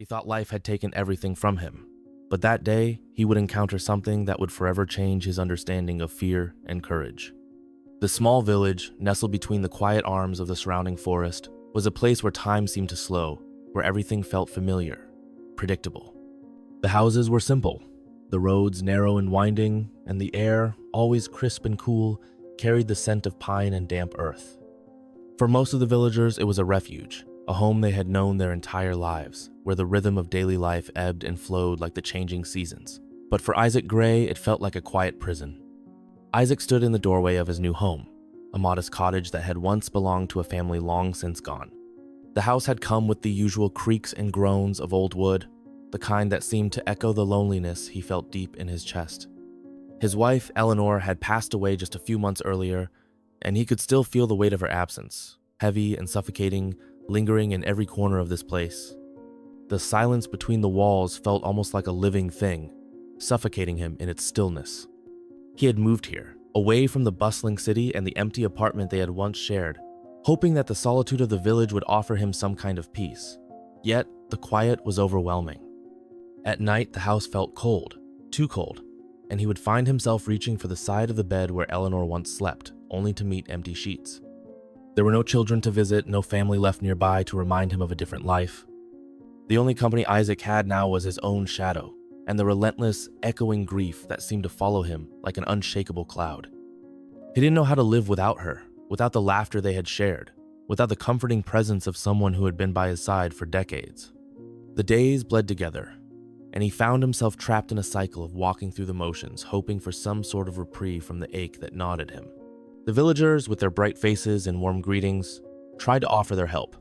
He thought life had taken everything from him, but that day he would encounter something that would forever change his understanding of fear and courage. The small village, nestled between the quiet arms of the surrounding forest, was a place where time seemed to slow, where everything felt familiar, predictable. The houses were simple, the roads narrow and winding, and the air, always crisp and cool, carried the scent of pine and damp earth. For most of the villagers, it was a refuge, a home they had known their entire lives, where the rhythm of daily life ebbed and flowed like the changing seasons. But for Isaac Gray, it felt like a quiet prison. Isaac stood in the doorway of his new home, a modest cottage that had once belonged to a family long since gone. The house had come with the usual creaks and groans of old wood, the kind that seemed to echo the loneliness he felt deep in his chest. His wife, Eleanor, had passed away just a few months earlier, and he could still feel the weight of her absence, heavy and suffocating, lingering in every corner of this place. The silence between the walls felt almost like a living thing, suffocating him in its stillness. He had moved here, away from the bustling city and the empty apartment they had once shared, hoping that the solitude of the village would offer him some kind of peace. Yet, the quiet was overwhelming. At night, the house felt cold, too cold, and he would find himself reaching for the side of the bed where Eleanor once slept, only to meet empty sheets. There were no children to visit, no family left nearby to remind him of a different life. The only company Isaac had now was his own shadow, and the relentless, echoing grief that seemed to follow him like an unshakable cloud. He didn't know how to live without her, without the laughter they had shared, without the comforting presence of someone who had been by his side for decades. The days bled together, and he found himself trapped in a cycle of walking through the motions, hoping for some sort of reprieve from the ache that gnawed at him. The villagers, with their bright faces and warm greetings, tried to offer their help.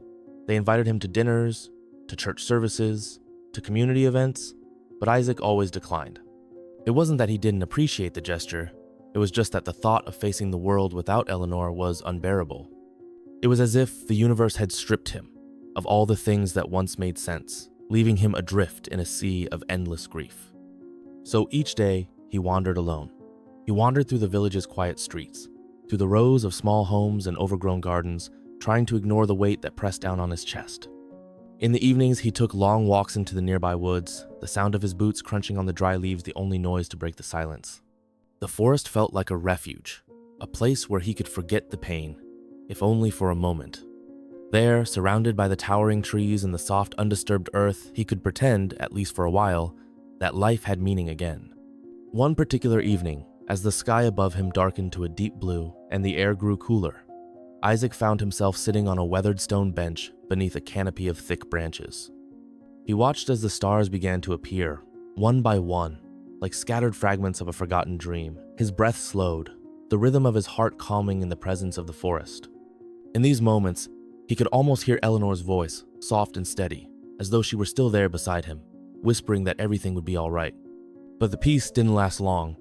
They invited him to dinners, to church services, to community events, but Isaac always declined. It wasn't that he didn't appreciate the gesture, it was just that the thought of facing the world without Eleanor was unbearable. It was as if the universe had stripped him of all the things that once made sense, leaving him adrift in a sea of endless grief. So each day, he wandered alone. He wandered through the village's quiet streets, through the rows of small homes and overgrown gardens, trying to ignore the weight that pressed down on his chest. In the evenings, he took long walks into the nearby woods, the sound of his boots crunching on the dry leaves the only noise to break the silence. The forest felt like a refuge, a place where he could forget the pain, if only for a moment. There, surrounded by the towering trees and the soft, undisturbed earth, he could pretend, at least for a while, that life had meaning again. One particular evening, as the sky above him darkened to a deep blue and the air grew cooler, Isaac found himself sitting on a weathered stone bench beneath a canopy of thick branches. He watched as the stars began to appear, one by one, like scattered fragments of a forgotten dream. His breath slowed, the rhythm of his heart calming in the presence of the forest. In these moments, he could almost hear Eleanor's voice, soft and steady, as though she were still there beside him, whispering that everything would be all right. But the peace didn't last long.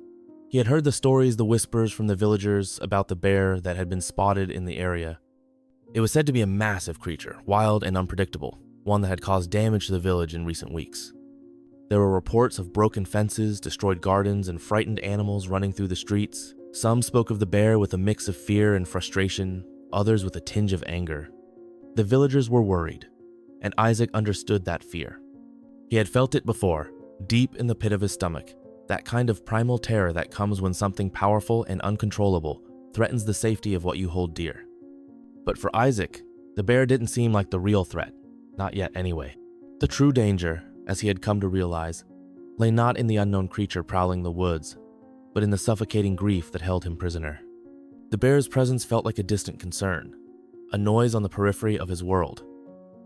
He had heard the stories, the whispers from the villagers about the bear that had been spotted in the area. It was said to be a massive creature, wild and unpredictable, one that had caused damage to the village in recent weeks. There were reports of broken fences, destroyed gardens, and frightened animals running through the streets. Some spoke of the bear with a mix of fear and frustration, others with a tinge of anger. The villagers were worried, and Isaac understood that fear. He had felt it before, deep in the pit of his stomach, that kind of primal terror that comes when something powerful and uncontrollable threatens the safety of what you hold dear. But for Isaac, the bear didn't seem like the real threat, not yet anyway. The true danger, as he had come to realize, lay not in the unknown creature prowling the woods, but in the suffocating grief that held him prisoner. The bear's presence felt like a distant concern, a noise on the periphery of his world.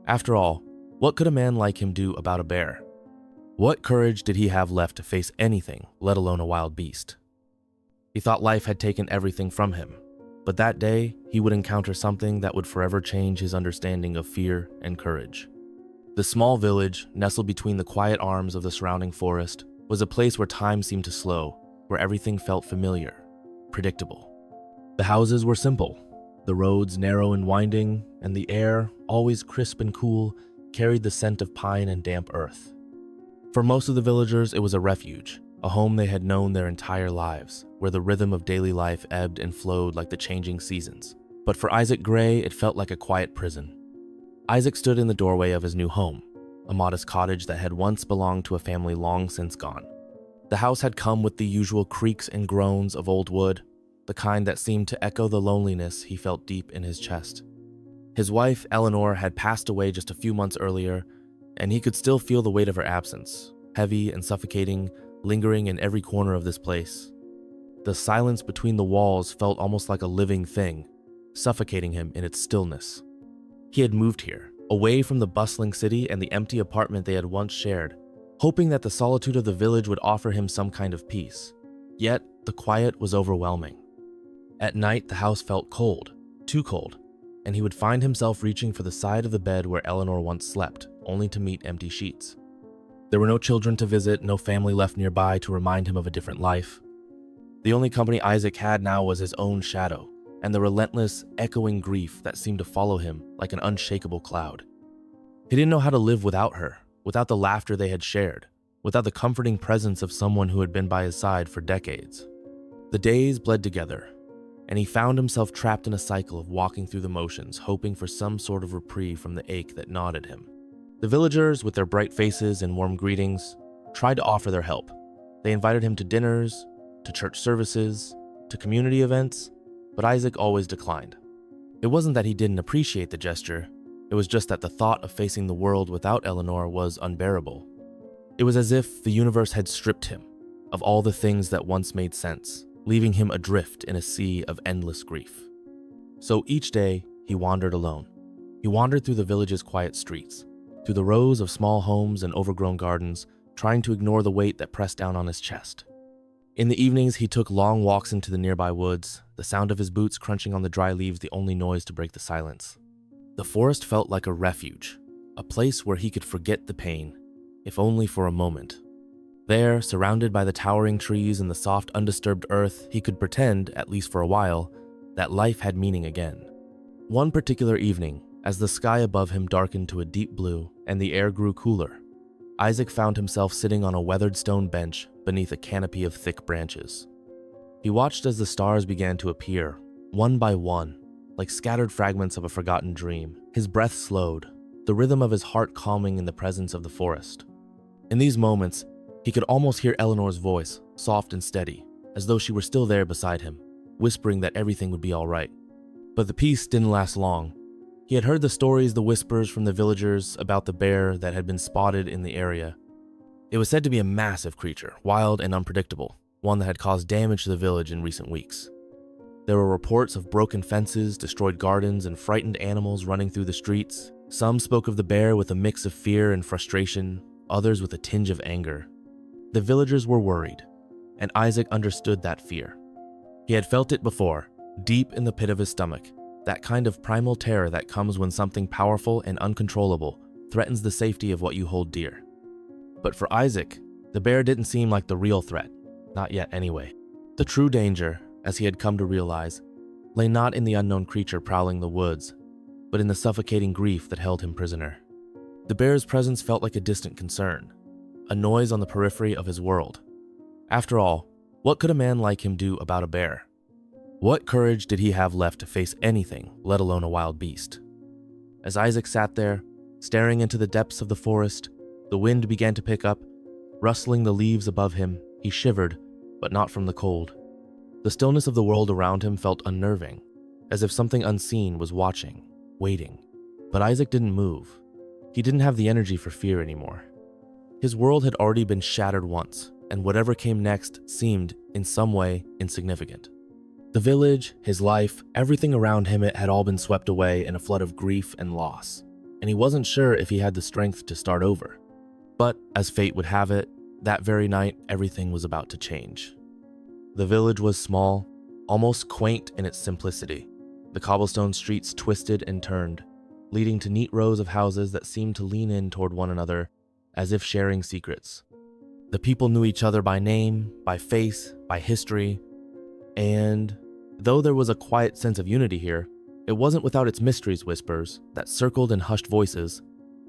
After all, what could a man like him do about a bear? What courage did he have left to face anything, let alone a wild beast? He thought life had taken everything from him, but that day he would encounter something that would forever change his understanding of fear and courage. The small village, nestled between the quiet arms of the surrounding forest, was a place where time seemed to slow, where everything felt familiar, predictable. The houses were simple, the roads narrow and winding, and the air, always crisp and cool, carried the scent of pine and damp earth. For most of the villagers, it was a refuge, a home they had known their entire lives, where the rhythm of daily life ebbed and flowed like the changing seasons. But for Isaac Gray, it felt like a quiet prison. Isaac stood in the doorway of his new home, a modest cottage that had once belonged to a family long since gone. The house had come with the usual creaks and groans of old wood, the kind that seemed to echo the loneliness he felt deep in his chest. His wife, Eleanor, had passed away just a few months earlier, and he could still feel the weight of her absence, heavy and suffocating, lingering in every corner of this place. The silence between the walls felt almost like a living thing, suffocating him in its stillness. He had moved here, away from the bustling city and the empty apartment they had once shared, hoping that the solitude of the village would offer him some kind of peace. Yet, the quiet was overwhelming. At night, the house felt cold, too cold, and he would find himself reaching for the side of the bed where Eleanor once slept, only to meet empty sheets. There were no children to visit, no family left nearby to remind him of a different life. The only company Isaac had now was his own shadow, and the relentless, echoing grief that seemed to follow him like an unshakable cloud. He didn't know how to live without her, without the laughter they had shared, without the comforting presence of someone who had been by his side for decades. The days bled together, and he found himself trapped in a cycle of walking through the motions, hoping for some sort of reprieve from the ache that gnawed at him. The villagers, with their bright faces and warm greetings, tried to offer their help. They invited him to dinners, to church services, to community events, but Isaac always declined. It wasn't that he didn't appreciate the gesture, it was just that the thought of facing the world without Eleanor was unbearable. It was as if the universe had stripped him of all the things that once made sense, leaving him adrift in a sea of endless grief. So each day, he wandered alone. He wandered through the village's quiet streets, through the rows of small homes and overgrown gardens, trying to ignore the weight that pressed down on his chest. In the evenings, he took long walks into the nearby woods, the sound of his boots crunching on the dry leaves the only noise to break the silence. The forest felt like a refuge, a place where he could forget the pain, if only for a moment. There, surrounded by the towering trees and the soft, undisturbed earth, he could pretend, at least for a while, that life had meaning again. One particular evening, as the sky above him darkened to a deep blue and the air grew cooler, Isaac found himself sitting on a weathered stone bench beneath a canopy of thick branches. He watched as the stars began to appear, one by one, like scattered fragments of a forgotten dream. His breath slowed, the rhythm of his heart calming in the presence of the forest. In these moments, he could almost hear Eleanor's voice, soft and steady, as though she were still there beside him, whispering that everything would be all right. But the peace didn't last long. He had heard the stories, the whispers from the villagers about the bear that had been spotted in the area. It was said to be a massive creature, wild and unpredictable, one that had caused damage to the village in recent weeks. There were reports of broken fences, destroyed gardens, and frightened animals running through the streets. Some spoke of the bear with a mix of fear and frustration, others with a tinge of anger. The villagers were worried, and Isaac understood that fear. He had felt it before, deep in the pit of his stomach, that kind of primal terror that comes when something powerful and uncontrollable threatens the safety of what you hold dear. But for Isaac, the bear didn't seem like the real threat, not yet anyway. The true danger, as he had come to realize, lay not in the unknown creature prowling the woods, but in the suffocating grief that held him prisoner. The bear's presence felt like a distant concern, a noise on the periphery of his world. After all, what could a man like him do about a bear? What courage did he have left to face anything, let alone a wild beast? As Isaac sat there, staring into the depths of the forest, the wind began to pick up. Rustling the leaves above him, he shivered, but not from the cold. The stillness of the world around him felt unnerving, as if something unseen was watching, waiting. But Isaac didn't move. He didn't have the energy for fear anymore. His world had already been shattered once, and whatever came next seemed, in some way, insignificant. The village, his life, everything around him, it had all been swept away in a flood of grief and loss, and he wasn't sure if he had the strength to start over. But, as fate would have it, that very night, everything was about to change. The village was small, almost quaint in its simplicity. The cobblestone streets twisted and turned, leading to neat rows of houses that seemed to lean in toward one another, as if sharing secrets. The people knew each other by name, by face, by history, and though there was a quiet sense of unity here, it wasn't without its mysteries, whispers that circled in hushed voices,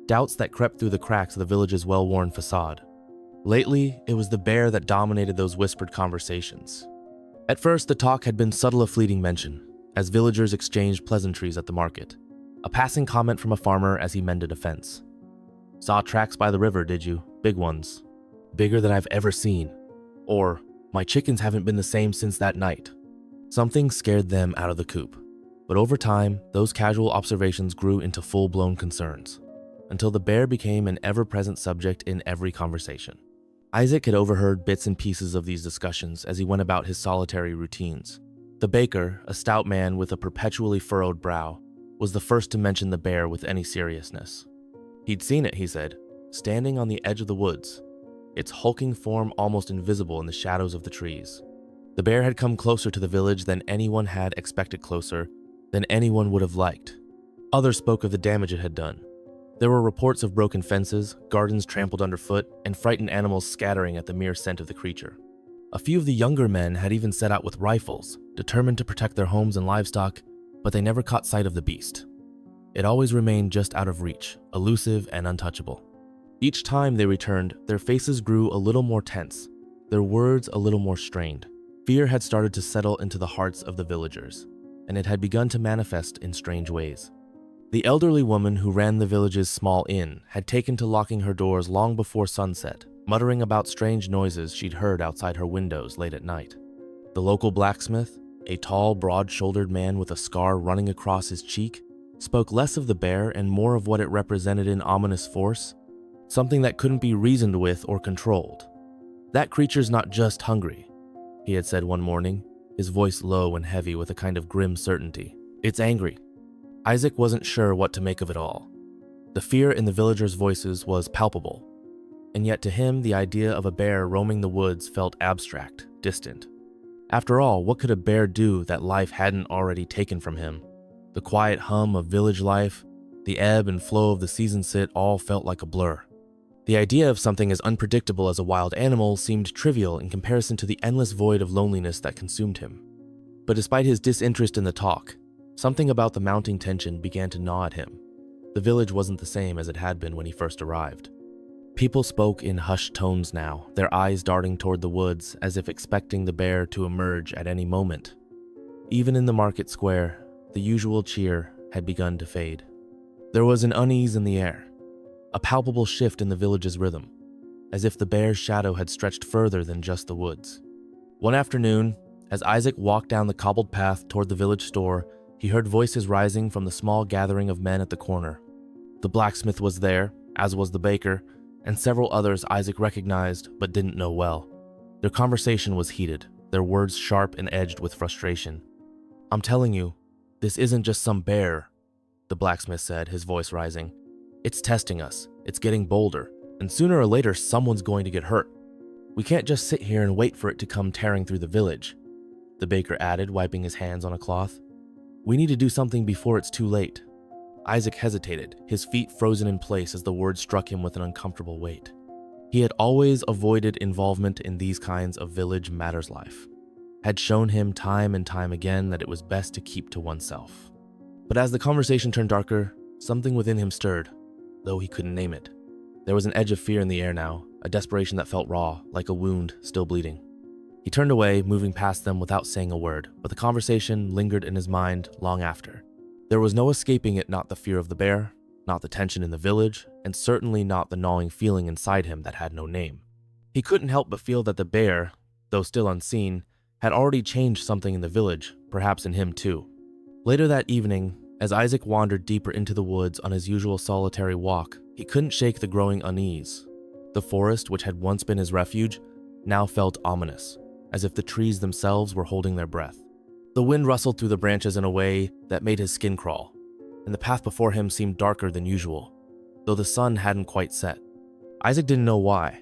doubts that crept through the cracks of the village's well-worn facade. Lately, it was the bear that dominated those whispered conversations. At first, the talk had been subtle, a fleeting mention, as villagers exchanged pleasantries at the market, a passing comment from a farmer as he mended a fence. "Saw tracks by the river, did you? Big ones. Bigger than I've ever seen." Or, "My chickens haven't been the same since that night." Something scared them out of the coop. But over time, those casual observations grew into full-blown concerns, until the bear became an ever-present subject in every conversation. Isaac had overheard bits and pieces of these discussions as he went about his solitary routines. The baker, a stout man with a perpetually furrowed brow, was the first to mention the bear with any seriousness. He'd seen it, he said, standing on the edge of the woods, its hulking form almost invisible in the shadows of the trees. The bear had come closer to the village than anyone had expected, closer than anyone would have liked. Others spoke of the damage it had done. There were reports of broken fences, gardens trampled underfoot, and frightened animals scattering at the mere scent of the creature. A few of the younger men had even set out with rifles, determined to protect their homes and livestock, but they never caught sight of the beast. It always remained just out of reach, elusive and untouchable. Each time they returned, their faces grew a little more tense, their words a little more strained. Fear had started to settle into the hearts of the villagers, and it had begun to manifest in strange ways. The elderly woman who ran the village's small inn had taken to locking her doors long before sunset, muttering about strange noises she'd heard outside her windows late at night. The local blacksmith, a tall, broad-shouldered man with a scar running across his cheek, spoke less of the bear and more of what it represented in ominous force, something that couldn't be reasoned with or controlled. "That creature's not just hungry," he had said one morning, his voice low and heavy with a kind of grim certainty. "It's angry." Isaac wasn't sure what to make of it all. The fear in the villagers' voices was palpable, and yet to him the idea of a bear roaming the woods felt abstract, distant. After all, what could a bear do that life hadn't already taken from him? The quiet hum of village life, the ebb and flow of the season sit all felt like a blur. The idea of something as unpredictable as a wild animal seemed trivial in comparison to the endless void of loneliness that consumed him. But despite his disinterest in the talk, something about the mounting tension began to gnaw at him. The village wasn't the same as it had been when he first arrived. People spoke in hushed tones now, their eyes darting toward the woods as if expecting the bear to emerge at any moment. Even in the market square, the usual cheer had begun to fade. There was an unease in the air, a palpable shift in the village's rhythm, as if the bear's shadow had stretched further than just the woods. One afternoon, as Isaac walked down the cobbled path toward the village store, he heard voices rising from the small gathering of men at the corner. The blacksmith was there, as was the baker, and several others Isaac recognized but didn't know well. Their conversation was heated, their words sharp and edged with frustration. "I'm telling you, this isn't just some bear," the blacksmith said, his voice rising. "It's testing us, it's getting bolder, and sooner or later someone's going to get hurt. We can't just sit here and wait for it to come tearing through the village," the baker added, wiping his hands on a cloth. "We need to do something before it's too late." Isaac hesitated, his feet frozen in place as the words struck him with an uncomfortable weight. He had always avoided involvement in these kinds of village matters. Life had shown him time and time again that it was best to keep to oneself. But as the conversation turned darker, something within him stirred, though he couldn't name it. There was an edge of fear in the air now, a desperation that felt raw, like a wound still bleeding. He turned away, moving past them without saying a word, but the conversation lingered in his mind long after. There was no escaping it, not the fear of the bear, not the tension in the village, and certainly not the gnawing feeling inside him that had no name. He couldn't help but feel that the bear, though still unseen, had already changed something in the village, perhaps in him too. Later that evening, as Isaac wandered deeper into the woods on his usual solitary walk, he couldn't shake the growing unease. The forest, which had once been his refuge, now felt ominous, as if the trees themselves were holding their breath. The wind rustled through the branches in a way that made his skin crawl, and the path before him seemed darker than usual, though the sun hadn't quite set. Isaac didn't know why,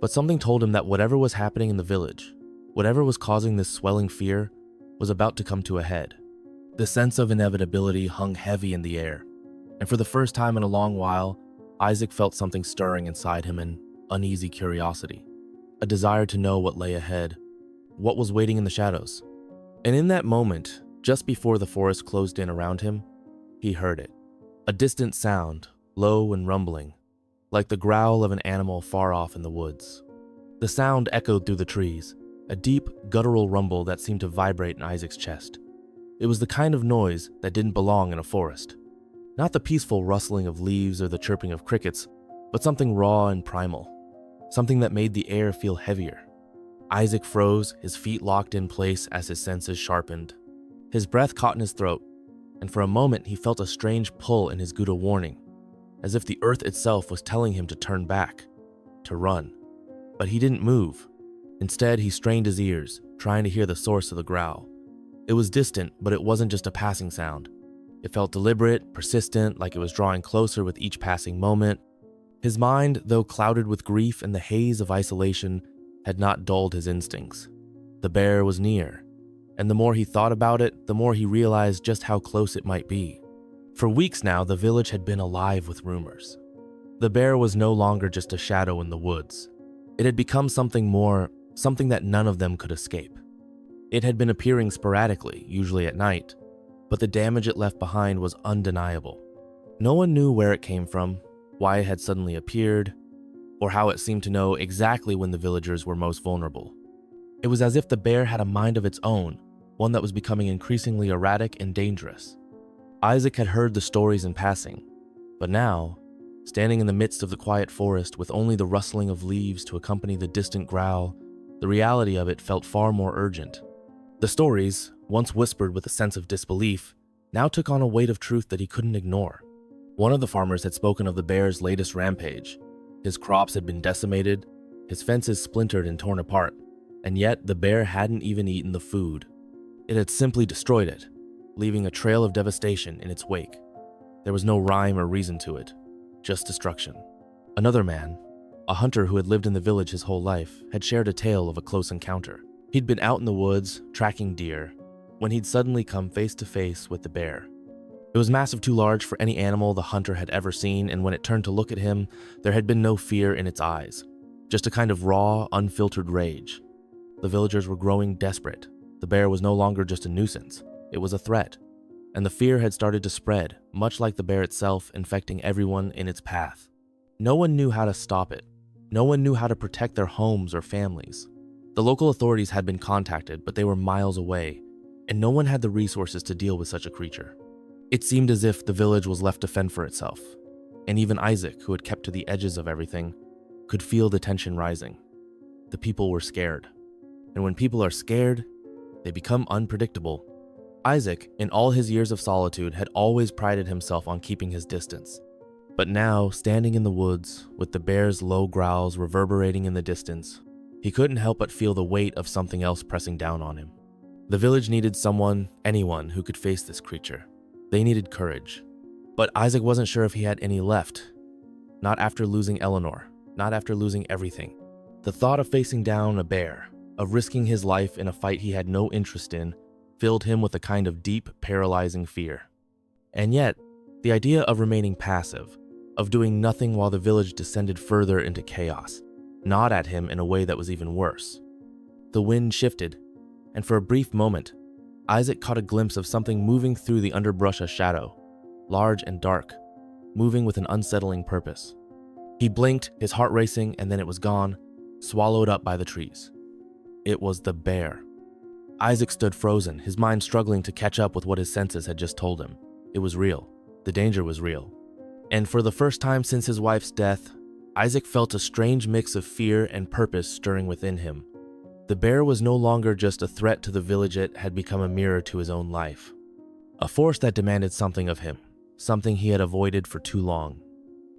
but something told him that whatever was happening in the village, whatever was causing this swelling fear, was about to come to a head. The sense of inevitability hung heavy in the air, and for the first time in a long while, Isaac felt something stirring inside him, an uneasy curiosity, a desire to know what lay ahead, what was waiting in the shadows. And in that moment, just before the forest closed in around him, he heard it. A distant sound, low and rumbling, like the growl of an animal far off in the woods. The sound echoed through the trees, a deep, guttural rumble that seemed to vibrate in Isaac's chest. It was the kind of noise that didn't belong in a forest. Not the peaceful rustling of leaves or the chirping of crickets, but something raw and primal, something that made the air feel heavier. Isaac froze, his feet locked in place as his senses sharpened. His breath caught in his throat, and for a moment he felt a strange pull in his Gouda warning, as if the earth itself was telling him to turn back, to run. But he didn't move. Instead, he strained his ears, trying to hear the source of the growl. It was distant, but it wasn't just a passing sound. It felt deliberate, persistent, like it was drawing closer with each passing moment. His mind, though clouded with grief and the haze of isolation, had not dulled his instincts. The bear was near, and the more he thought about it, the more he realized just how close it might be. For weeks now, the village had been alive with rumors. The bear was no longer just a shadow in the woods. It had become something more, something that none of them could escape. It had been appearing sporadically, usually at night, but the damage it left behind was undeniable. No one knew where it came from, why it had suddenly appeared, or how it seemed to know exactly when the villagers were most vulnerable. It was as if the bear had a mind of its own, one that was becoming increasingly erratic and dangerous. Isaac had heard the stories in passing, but now, standing in the midst of the quiet forest with only the rustling of leaves to accompany the distant growl, the reality of it felt far more urgent. The stories, once whispered with a sense of disbelief, now took on a weight of truth that he couldn't ignore. One of the farmers had spoken of the bear's latest rampage. His crops had been decimated, his fences splintered and torn apart, and yet the bear hadn't even eaten the food. It had simply destroyed it, leaving a trail of devastation in its wake. There was no rhyme or reason to it, just destruction. Another man, a hunter who had lived in the village his whole life, had shared a tale of a close encounter. He'd been out in the woods, tracking deer, when he'd suddenly come face to face with the bear. It was massive, too large for any animal the hunter had ever seen, and when it turned to look at him, there had been no fear in its eyes, just a kind of raw, unfiltered rage. The villagers were growing desperate. The bear was no longer just a nuisance, it was a threat, and the fear had started to spread, much like the bear itself, infecting everyone in its path. No one knew how to stop it. No one knew how to protect their homes or families. The local authorities had been contacted, but they were miles away, and no one had the resources to deal with such a creature. It seemed as if the village was left to fend for itself, and even Isaac, who had kept to the edges of everything, could feel the tension rising. The people were scared, and when people are scared, they become unpredictable. Isaac, in all his years of solitude, had always prided himself on keeping his distance. But now, standing in the woods, with the bear's low growls reverberating in the distance, he couldn't help but feel the weight of something else pressing down on him. The village needed someone, anyone, who could face this creature. They needed courage. But Isaac wasn't sure if he had any left. Not after losing Eleanor, not after losing everything. The thought of facing down a bear, of risking his life in a fight he had no interest in, filled him with a kind of deep, paralyzing fear. And yet, the idea of remaining passive, of doing nothing while the village descended further into chaos, gnawed at him in a way that was even worse. The wind shifted, and for a brief moment, Isaac caught a glimpse of something moving through the underbrush, a shadow, large and dark, moving with an unsettling purpose. He blinked, his heart racing, and then it was gone, swallowed up by the trees. It was the bear. Isaac stood frozen, his mind struggling to catch up with what his senses had just told him. It was real. The danger was real. And for the first time since his wife's death, Isaac felt a strange mix of fear and purpose stirring within him. The bear was no longer just a threat to the village, it had become a mirror to his own life. A force that demanded something of him, something he had avoided for too long.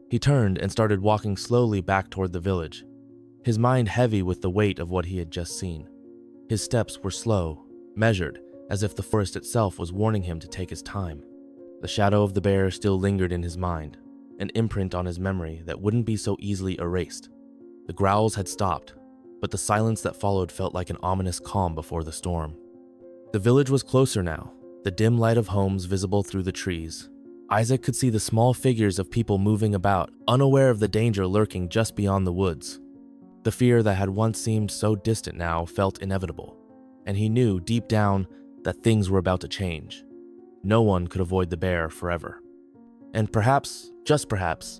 He turned and started walking slowly back toward the village, his mind heavy with the weight of what he had just seen. His steps were slow, measured, as if the forest itself was warning him to take his time. The shadow of the bear still lingered in his mind, an imprint on his memory that wouldn't be so easily erased. The growls had stopped, but the silence that followed felt like an ominous calm before the storm. The village was closer now, the dim light of homes visible through the trees. Isaac could see the small figures of people moving about, unaware of the danger lurking just beyond the woods. The fear that had once seemed so distant now felt inevitable, and he knew deep down that things were about to change. No one could avoid the bear forever. And perhaps, just perhaps,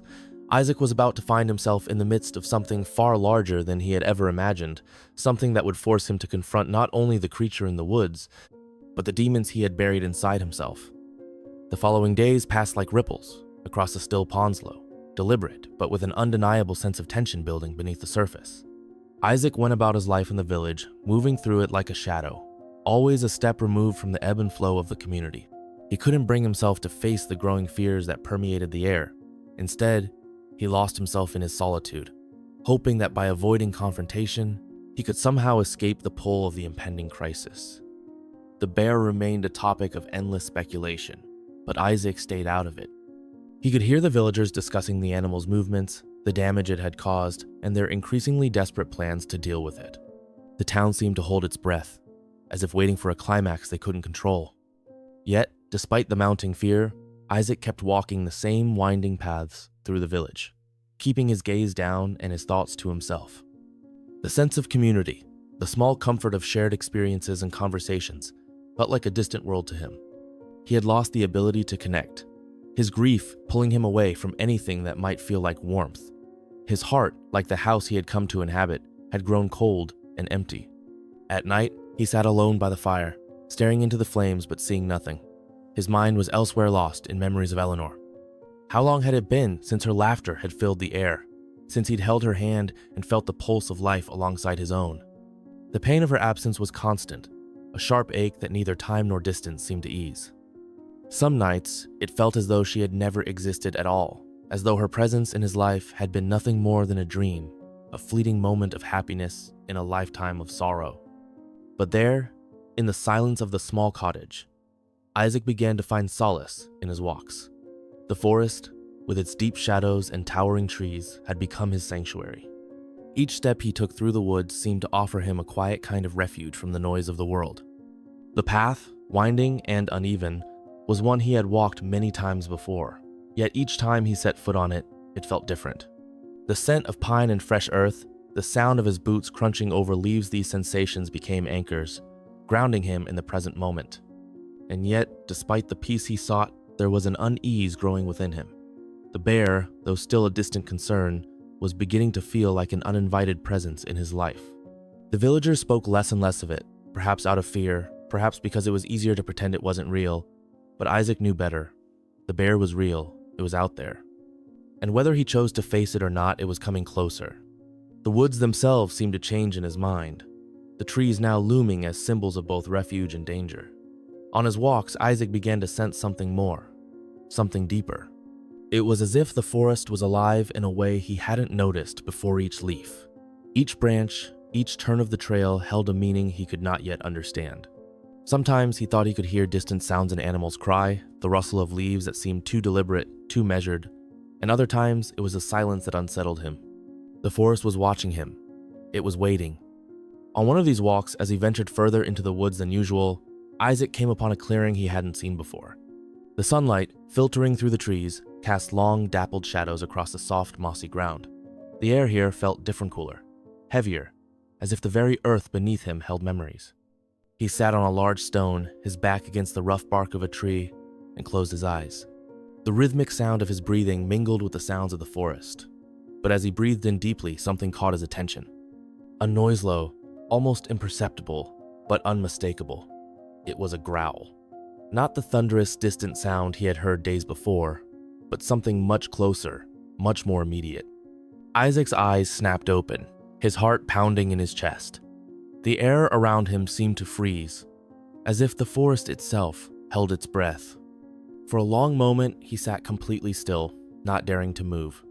Isaac was about to find himself in the midst of something far larger than he had ever imagined, something that would force him to confront not only the creature in the woods, but the demons he had buried inside himself. The following days passed like ripples across the still Ponslow. deliberate, but with an undeniable sense of tension building beneath the surface. Isaac went about his life in the village, moving through it like a shadow, always a step removed from the ebb and flow of the community. He couldn't bring himself to face the growing fears that permeated the air. Instead, he lost himself in his solitude, hoping that by avoiding confrontation, he could somehow escape the pull of the impending crisis. The bear remained a topic of endless speculation, but Isaac stayed out of it. He could hear the villagers discussing the animal's movements, the damage it had caused, and their increasingly desperate plans to deal with it. The town seemed to hold its breath, as if waiting for a climax they couldn't control. Yet, despite the mounting fear, Isaac kept walking the same winding paths through the village, keeping his gaze down and his thoughts to himself. The sense of community, the small comfort of shared experiences and conversations, felt like a distant world to him. He had lost the ability to connect, his grief pulling him away from anything that might feel like warmth. His heart, like the house he had come to inhabit, had grown cold and empty. At night, he sat alone by the fire, staring into the flames but seeing nothing. His mind was elsewhere, lost in memories of Eleanor. How long had it been since her laughter had filled the air, since he'd held her hand and felt the pulse of life alongside his own? The pain of her absence was constant, a sharp ache that neither time nor distance seemed to ease. Some nights, it felt as though she had never existed at all, as though her presence in his life had been nothing more than a dream, a fleeting moment of happiness in a lifetime of sorrow. But there, in the silence of the small cottage, Isaac began to find solace in his walks. The forest, with its deep shadows and towering trees, had become his sanctuary. Each step he took through the woods seemed to offer him a quiet kind of refuge from the noise of the world. The path, winding and uneven, was one he had walked many times before, yet each time he set foot on it, it felt different. The scent of pine and fresh earth, the sound of his boots crunching over leaves, these sensations became anchors, grounding him in the present moment. And yet, despite the peace he sought, there was an unease growing within him. The bear, though still a distant concern, was beginning to feel like an uninvited presence in his life. The villagers spoke less and less of it, perhaps out of fear, perhaps because it was easier to pretend it wasn't real, but Isaac knew better. The bear was real, it was out there. And whether he chose to face it or not, it was coming closer. The woods themselves seemed to change in his mind, the trees now looming as symbols of both refuge and danger. On his walks, Isaac began to sense something more, something deeper. It was as if the forest was alive in a way he hadn't noticed before each leaf. Each branch, each turn of the trail held a meaning he could not yet understand. Sometimes he thought he could hear distant sounds an animal's cry, the rustle of leaves that seemed too deliberate, too measured, and other times it was a silence that unsettled him. The forest was watching him. It was waiting. On one of these walks, as he ventured further into the woods than usual, Isaac came upon a clearing he hadn't seen before. The sunlight, filtering through the trees, cast long, dappled shadows across the soft, mossy ground. The air here felt different, cooler, heavier, as if the very earth beneath him held memories. He sat on a large stone, his back against the rough bark of a tree, and closed his eyes. The rhythmic sound of his breathing mingled with the sounds of the forest. But as he breathed in deeply, something caught his attention. A noise low, almost imperceptible, but unmistakable. It was a growl. Not the thunderous, distant sound he had heard days before, but something much closer, much more immediate. Isaac's eyes snapped open, his heart pounding in his chest. The air around him seemed to freeze, as if the forest itself held its breath. For a long moment, he sat completely still, not daring to move.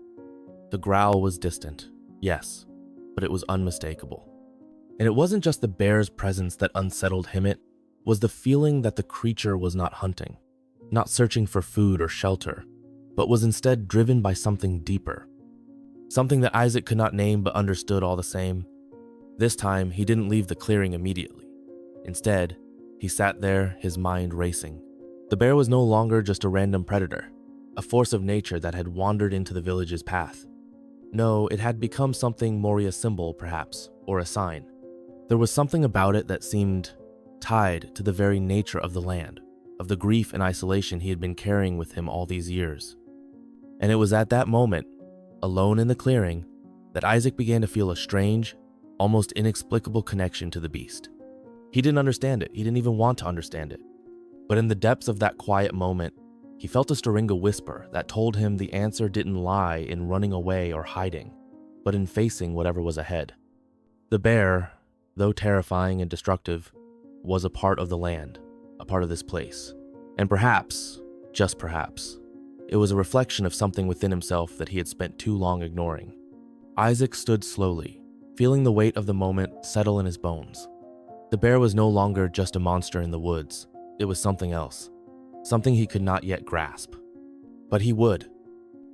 The growl was distant, yes, but it was unmistakable. And it wasn't just the bear's presence that unsettled him, it was the feeling that the creature was not hunting, not searching for food or shelter, but was instead driven by something deeper. Something that Isaac could not name but understood all the same. This time, he didn't leave the clearing immediately. Instead, he sat there, his mind racing. The bear was no longer just a random predator, a force of nature that had wandered into the village's path. No, it had become something more, a symbol, perhaps, or a sign. There was something about it that seemed tied to the very nature of the land, of the grief and isolation he had been carrying with him all these years. And it was at that moment, alone in the clearing, that Isaac began to feel a strange, almost inexplicable connection to the beast. He didn't understand it. He didn't even want to understand it. But in the depths of that quiet moment, He felt a Storinga whisper that told him the answer didn't lie in running away or hiding, but in facing whatever was ahead. The bear, though terrifying and destructive, was a part of the land, a part of this place. And perhaps, just perhaps, it was a reflection of something within himself that he had spent too long ignoring. Isaac stood slowly, feeling the weight of the moment settle in his bones. The bear was no longer just a monster in the woods. It was something else, something he could not yet grasp. But he would.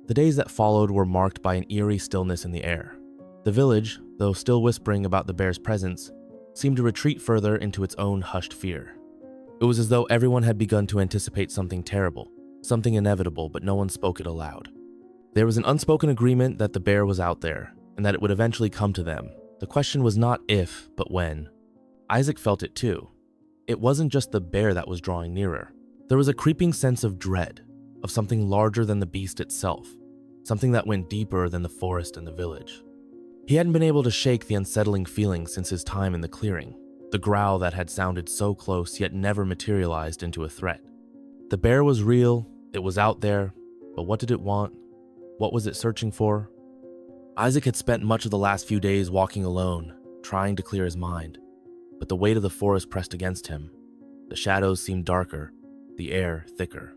The days that followed were marked by an eerie stillness in the air. The village, though still whispering about the bear's presence, seemed to retreat further into its own hushed fear. It was as though everyone had begun to anticipate something terrible, something inevitable, but no one spoke it aloud. There was an unspoken agreement that the bear was out there, and that it would eventually come to them. The question was not if, but when. Isaac felt it too. It wasn't just the bear that was drawing nearer. There was a creeping sense of dread, of something larger than the beast itself, something that went deeper than the forest and the village. He hadn't been able to shake the unsettling feeling since his time in the clearing, the growl that had sounded so close yet never materialized into a threat. The bear was real, it was out there, but what did it want? What was it searching for? Isaac had spent much of the last few days walking alone, trying to clear his mind, but the weight of the forest pressed against him. The shadows seemed darker, the air thicker.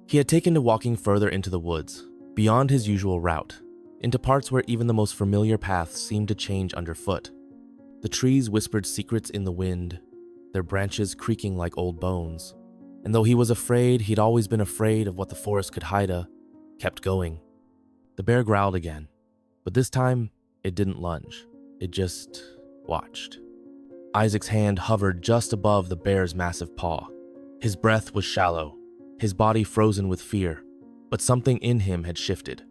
He had taken to walking further into the woods, beyond his usual route, into parts where even the most familiar paths seemed to change underfoot. The trees whispered secrets in the wind, their branches creaking like old bones. And though he was afraid, he'd always been afraid of what the forest could hide, kept going. The bear growled again, but this time it didn't lunge. It just watched. Isaac's hand hovered just above the bear's massive paw. His breath was shallow, his body frozen with fear, but something in him had shifted.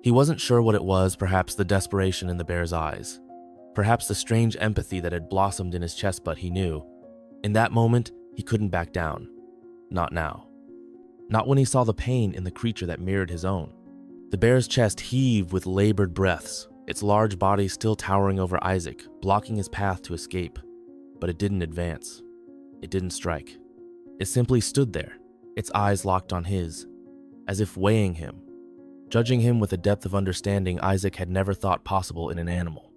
He wasn't sure what it was, perhaps the desperation in the bear's eyes, perhaps the strange empathy that had blossomed in his chest, but he knew. In that moment, he couldn't back down. Not now. Not when he saw the pain in the creature that mirrored his own. The bear's chest heaved with labored breaths, its large body still towering over Isaac, blocking his path to escape. But it didn't advance. It didn't strike. It simply stood there, its eyes locked on his, as if weighing him, judging him with a depth of understanding Isaac had never thought possible in an animal.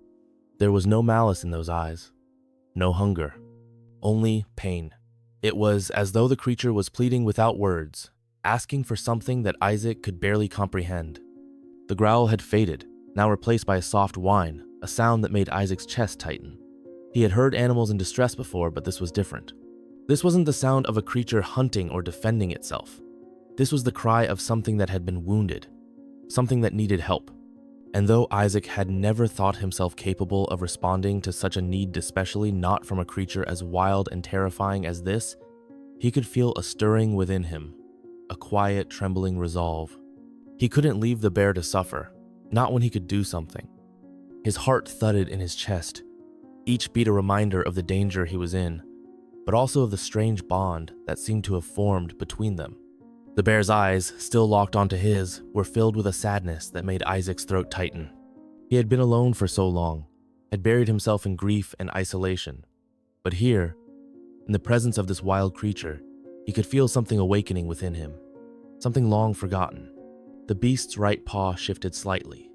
There was no malice in those eyes, no hunger, only pain. It was as though the creature was pleading without words, asking for something that Isaac could barely comprehend. The growl had faded, now replaced by a soft whine, a sound that made Isaac's chest tighten. He had heard animals in distress before, but this was different. This wasn't the sound of a creature hunting or defending itself. This was the cry of something that had been wounded, something that needed help. And though Isaac had never thought himself capable of responding to such a need, especially not from a creature as wild and terrifying as this, he could feel a stirring within him, a quiet, trembling resolve. He couldn't leave the bear to suffer, not when he could do something. His heart thudded in his chest, each beat a reminder of the danger he was in, but also of the strange bond that seemed to have formed between them. The bear's eyes, still locked onto his, were filled with a sadness that made Isaac's throat tighten. He had been alone for so long, had buried himself in grief and isolation. But here, in the presence of this wild creature, he could feel something awakening within him, something long forgotten. The beast's right paw shifted slightly,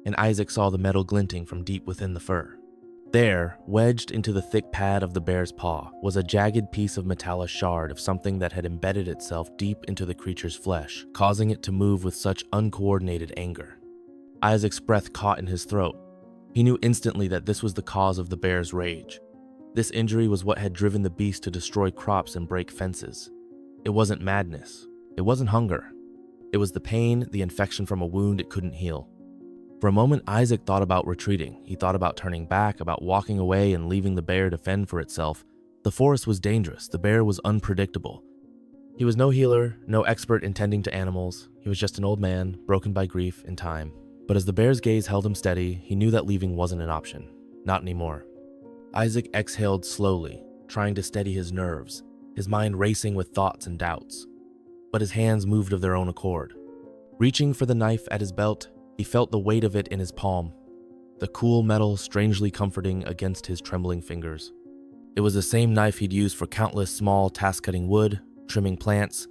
and Isaac saw the metal glinting from deep within the fur. There, wedged into the thick pad of the bear's paw, was a jagged piece of metallic shard of something that had embedded itself deep into the creature's flesh, causing it to move with such uncoordinated anger. Isaac's breath caught in his throat. He knew instantly that this was the cause of the bear's rage. This injury was what had driven the beast to destroy crops and break fences. It wasn't madness. It wasn't hunger. It was the pain, the infection from a wound it couldn't heal. For a moment, Isaac thought about retreating. He thought about turning back, about walking away and leaving the bear to fend for itself. The forest was dangerous. The bear was unpredictable. He was no healer, no expert in tending to animals. He was just an old man, broken by grief and time. But as the bear's gaze held him steady, he knew that leaving wasn't an option. Not anymore. Isaac exhaled slowly, trying to steady his nerves, his mind racing with thoughts and doubts. But his hands moved of their own accord. Reaching for the knife at his belt, he felt the weight of it in his palm, the cool metal strangely comforting against his trembling fingers. It was the same knife he'd used for countless small tasks, cutting wood, trimming plants,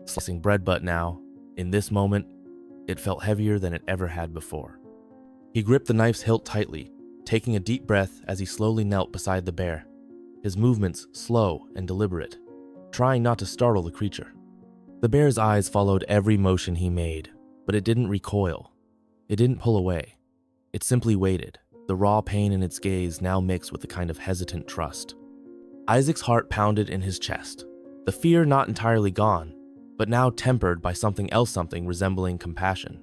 slicing bread, but now, in this moment, it felt heavier than it ever had before. He gripped the knife's hilt tightly, taking a deep breath as he slowly knelt beside the bear, his movements slow and deliberate, trying not to startle the creature. The bear's eyes followed every motion he made, but it didn't recoil. It didn't pull away. It simply waited, the raw pain in its gaze now mixed with a kind of hesitant trust. Isaac's heart pounded in his chest, the fear not entirely gone, but now tempered by something resembling compassion.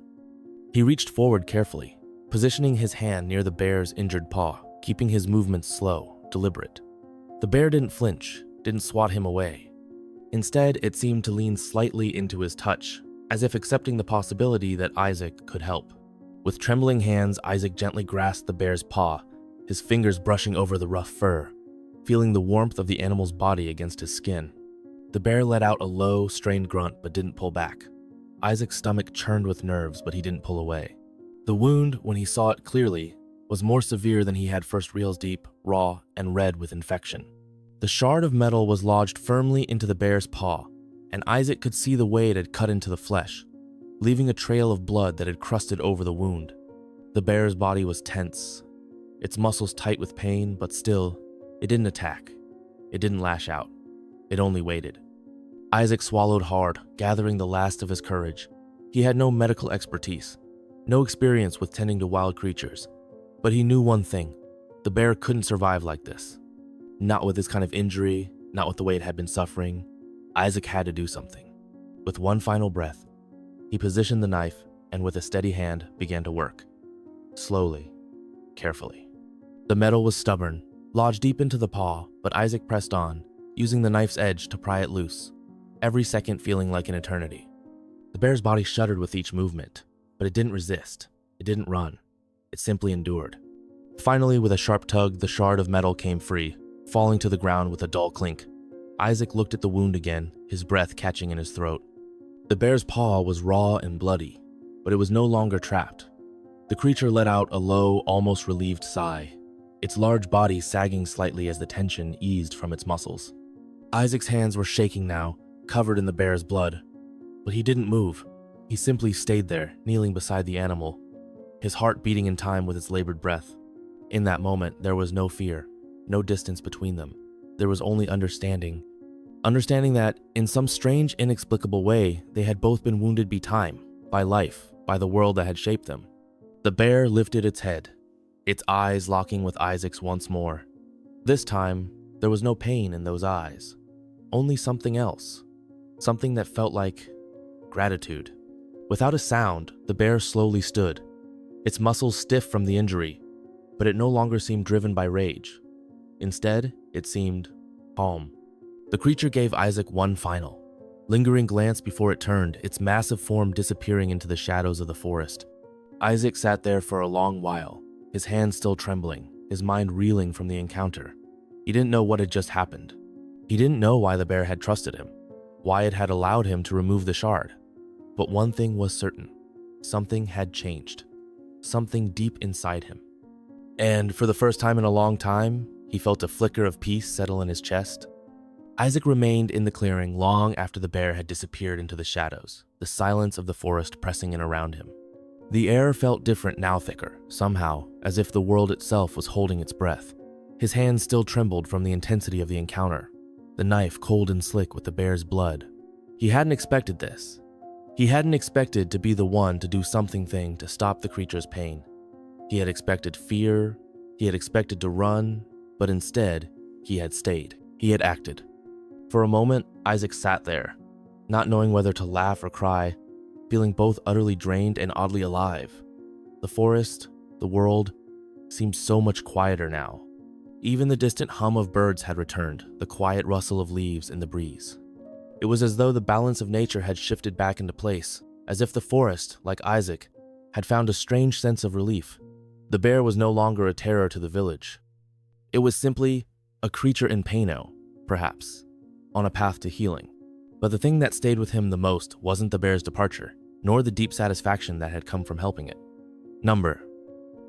He reached forward carefully, positioning his hand near the bear's injured paw, keeping his movements slow, deliberate. The bear didn't flinch, didn't swat him away. Instead, it seemed to lean slightly into his touch, as if accepting the possibility that Isaac could help. With trembling hands, Isaac gently grasped the bear's paw, his fingers brushing over the rough fur, feeling the warmth of the animal's body against his skin. The bear let out a low, strained grunt but didn't pull back. Isaac's stomach churned with nerves, but he didn't pull away. The wound, when he saw it clearly, was more severe than he had first realized, deep, raw, and red with infection. The shard of metal was lodged firmly into the bear's paw, and Isaac could see the way it had cut into the flesh, leaving a trail of blood that had crusted over the wound. The bear's body was tense, its muscles tight with pain, but still, it didn't attack. It didn't lash out. It only waited. Isaac swallowed hard, gathering the last of his courage. He had no medical expertise, no experience with tending to wild creatures, but he knew one thing: the bear couldn't survive like this. Not with this kind of injury, not with the way it had been suffering. Isaac had to do something. With one final breath, he positioned the knife and with a steady hand began to work. Slowly, carefully. The metal was stubborn, lodged deep into the paw, but Isaac pressed on, using the knife's edge to pry it loose, every second feeling like an eternity. The bear's body shuddered with each movement, but it didn't resist. It didn't run. It simply endured. Finally, with a sharp tug, the shard of metal came free, falling to the ground with a dull clink. Isaac looked at the wound again, his breath catching in his throat. The bear's paw was raw and bloody, but it was no longer trapped. The creature let out a low, almost relieved sigh, its large body sagging slightly as the tension eased from its muscles. Isaac's hands were shaking now, covered in the bear's blood, but he didn't move. He simply stayed there, kneeling beside the animal, his heart beating in time with its labored breath. In that moment, there was no fear, no distance between them. There was only understanding. Understanding that, in some strange, inexplicable way, they had both been wounded by time, by life, by the world that had shaped them. The bear lifted its head, its eyes locking with Isaac's once more. This time, there was no pain in those eyes, only something else, something that felt like gratitude. Without a sound, the bear slowly stood, its muscles stiff from the injury, but it no longer seemed driven by rage. Instead, it seemed calm. The creature gave Isaac one final, lingering glance before it turned, its massive form disappearing into the shadows of the forest. Isaac sat there for a long while, his hands still trembling, his mind reeling from the encounter. He didn't know what had just happened. He didn't know why the bear had trusted him, why it had allowed him to remove the shard. But one thing was certain: something had changed, something deep inside him. And for the first time in a long time, he felt a flicker of peace settle in his chest. Isaac remained in the clearing long after the bear had disappeared into the shadows, the silence of the forest pressing in around him. The air felt different now, thicker, somehow, as if the world itself was holding its breath. His hands still trembled from the intensity of the encounter, the knife cold and slick with the bear's blood. He hadn't expected this. He hadn't expected to be the one to do something to stop the creature's pain. He had expected fear, he had expected to run, but instead, he had stayed. He had acted. For a moment, Isaac sat there, not knowing whether to laugh or cry, feeling both utterly drained and oddly alive. The forest, the world, seemed so much quieter now. Even the distant hum of birds had returned, the quiet rustle of leaves in the breeze. It was as though the balance of nature had shifted back into place, as if the forest, like Isaac, had found a strange sense of relief. The bear was no longer a terror to the village. It was simply a creature in pain, perhaps, on a path to healing. But the thing that stayed with him the most wasn't the bear's departure, nor the deep satisfaction that had come from helping it.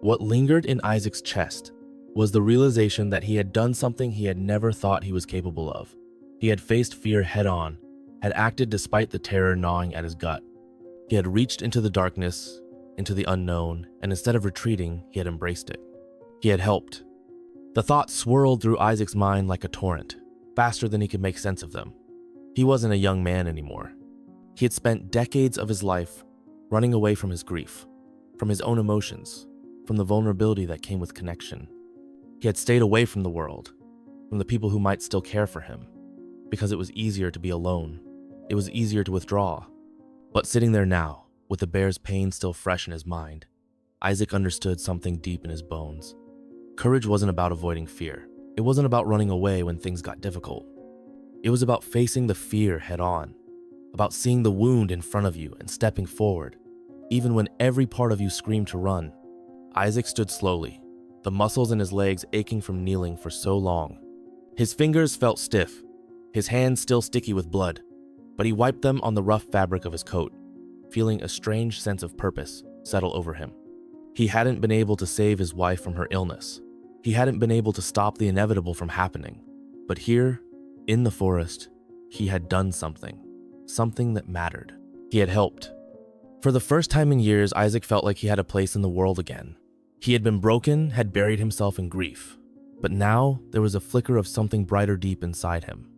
What lingered in Isaac's chest was the realization that he had done something he had never thought he was capable of. He had faced fear head-on, had acted despite the terror gnawing at his gut. He had reached into the darkness, into the unknown, and instead of retreating, he had embraced it. He had helped. The thoughts swirled through Isaac's mind like a torrent, faster than he could make sense of them. He wasn't a young man anymore. He had spent decades of his life running away from his grief, from his own emotions, from the vulnerability that came with connection. He had stayed away from the world, from the people who might still care for him, because it was easier to be alone. It was easier to withdraw. But sitting there now, with the bear's pain still fresh in his mind, Isaac understood something deep in his bones. Courage wasn't about avoiding fear. It wasn't about running away when things got difficult. It was about facing the fear head on, about seeing the wound in front of you and stepping forward, even when every part of you screamed to run. Isaac stood slowly, the muscles in his legs aching from kneeling for so long. His fingers felt stiff, his hands still sticky with blood, but he wiped them on the rough fabric of his coat, feeling a strange sense of purpose settle over him. He hadn't been able to save his wife from her illness. He hadn't been able to stop the inevitable from happening. But here, in the forest, he had done something that mattered. He had helped. For the first time in years, Isaac felt like he had a place in the world again. He had been broken, had buried himself in grief. But now, there was a flicker of something brighter deep inside him.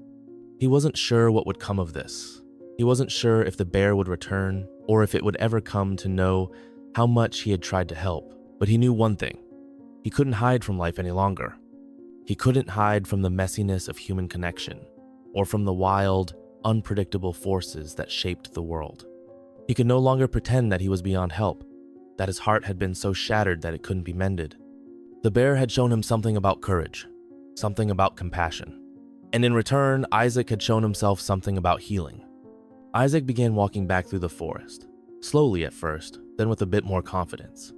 He wasn't sure what would come of this. He wasn't sure if the bear would return, or if it would ever come to know how much he had tried to help. But he knew one thing. He couldn't hide from life any longer. He couldn't hide from the messiness of human connection, or from the wild, unpredictable forces that shaped the world. He could no longer pretend that he was beyond help, that his heart had been so shattered that it couldn't be mended. The bear had shown him something about courage, something about compassion. And in return, Isaac had shown himself something about healing. Isaac began walking back through the forest, slowly at first, then with a bit more confidence.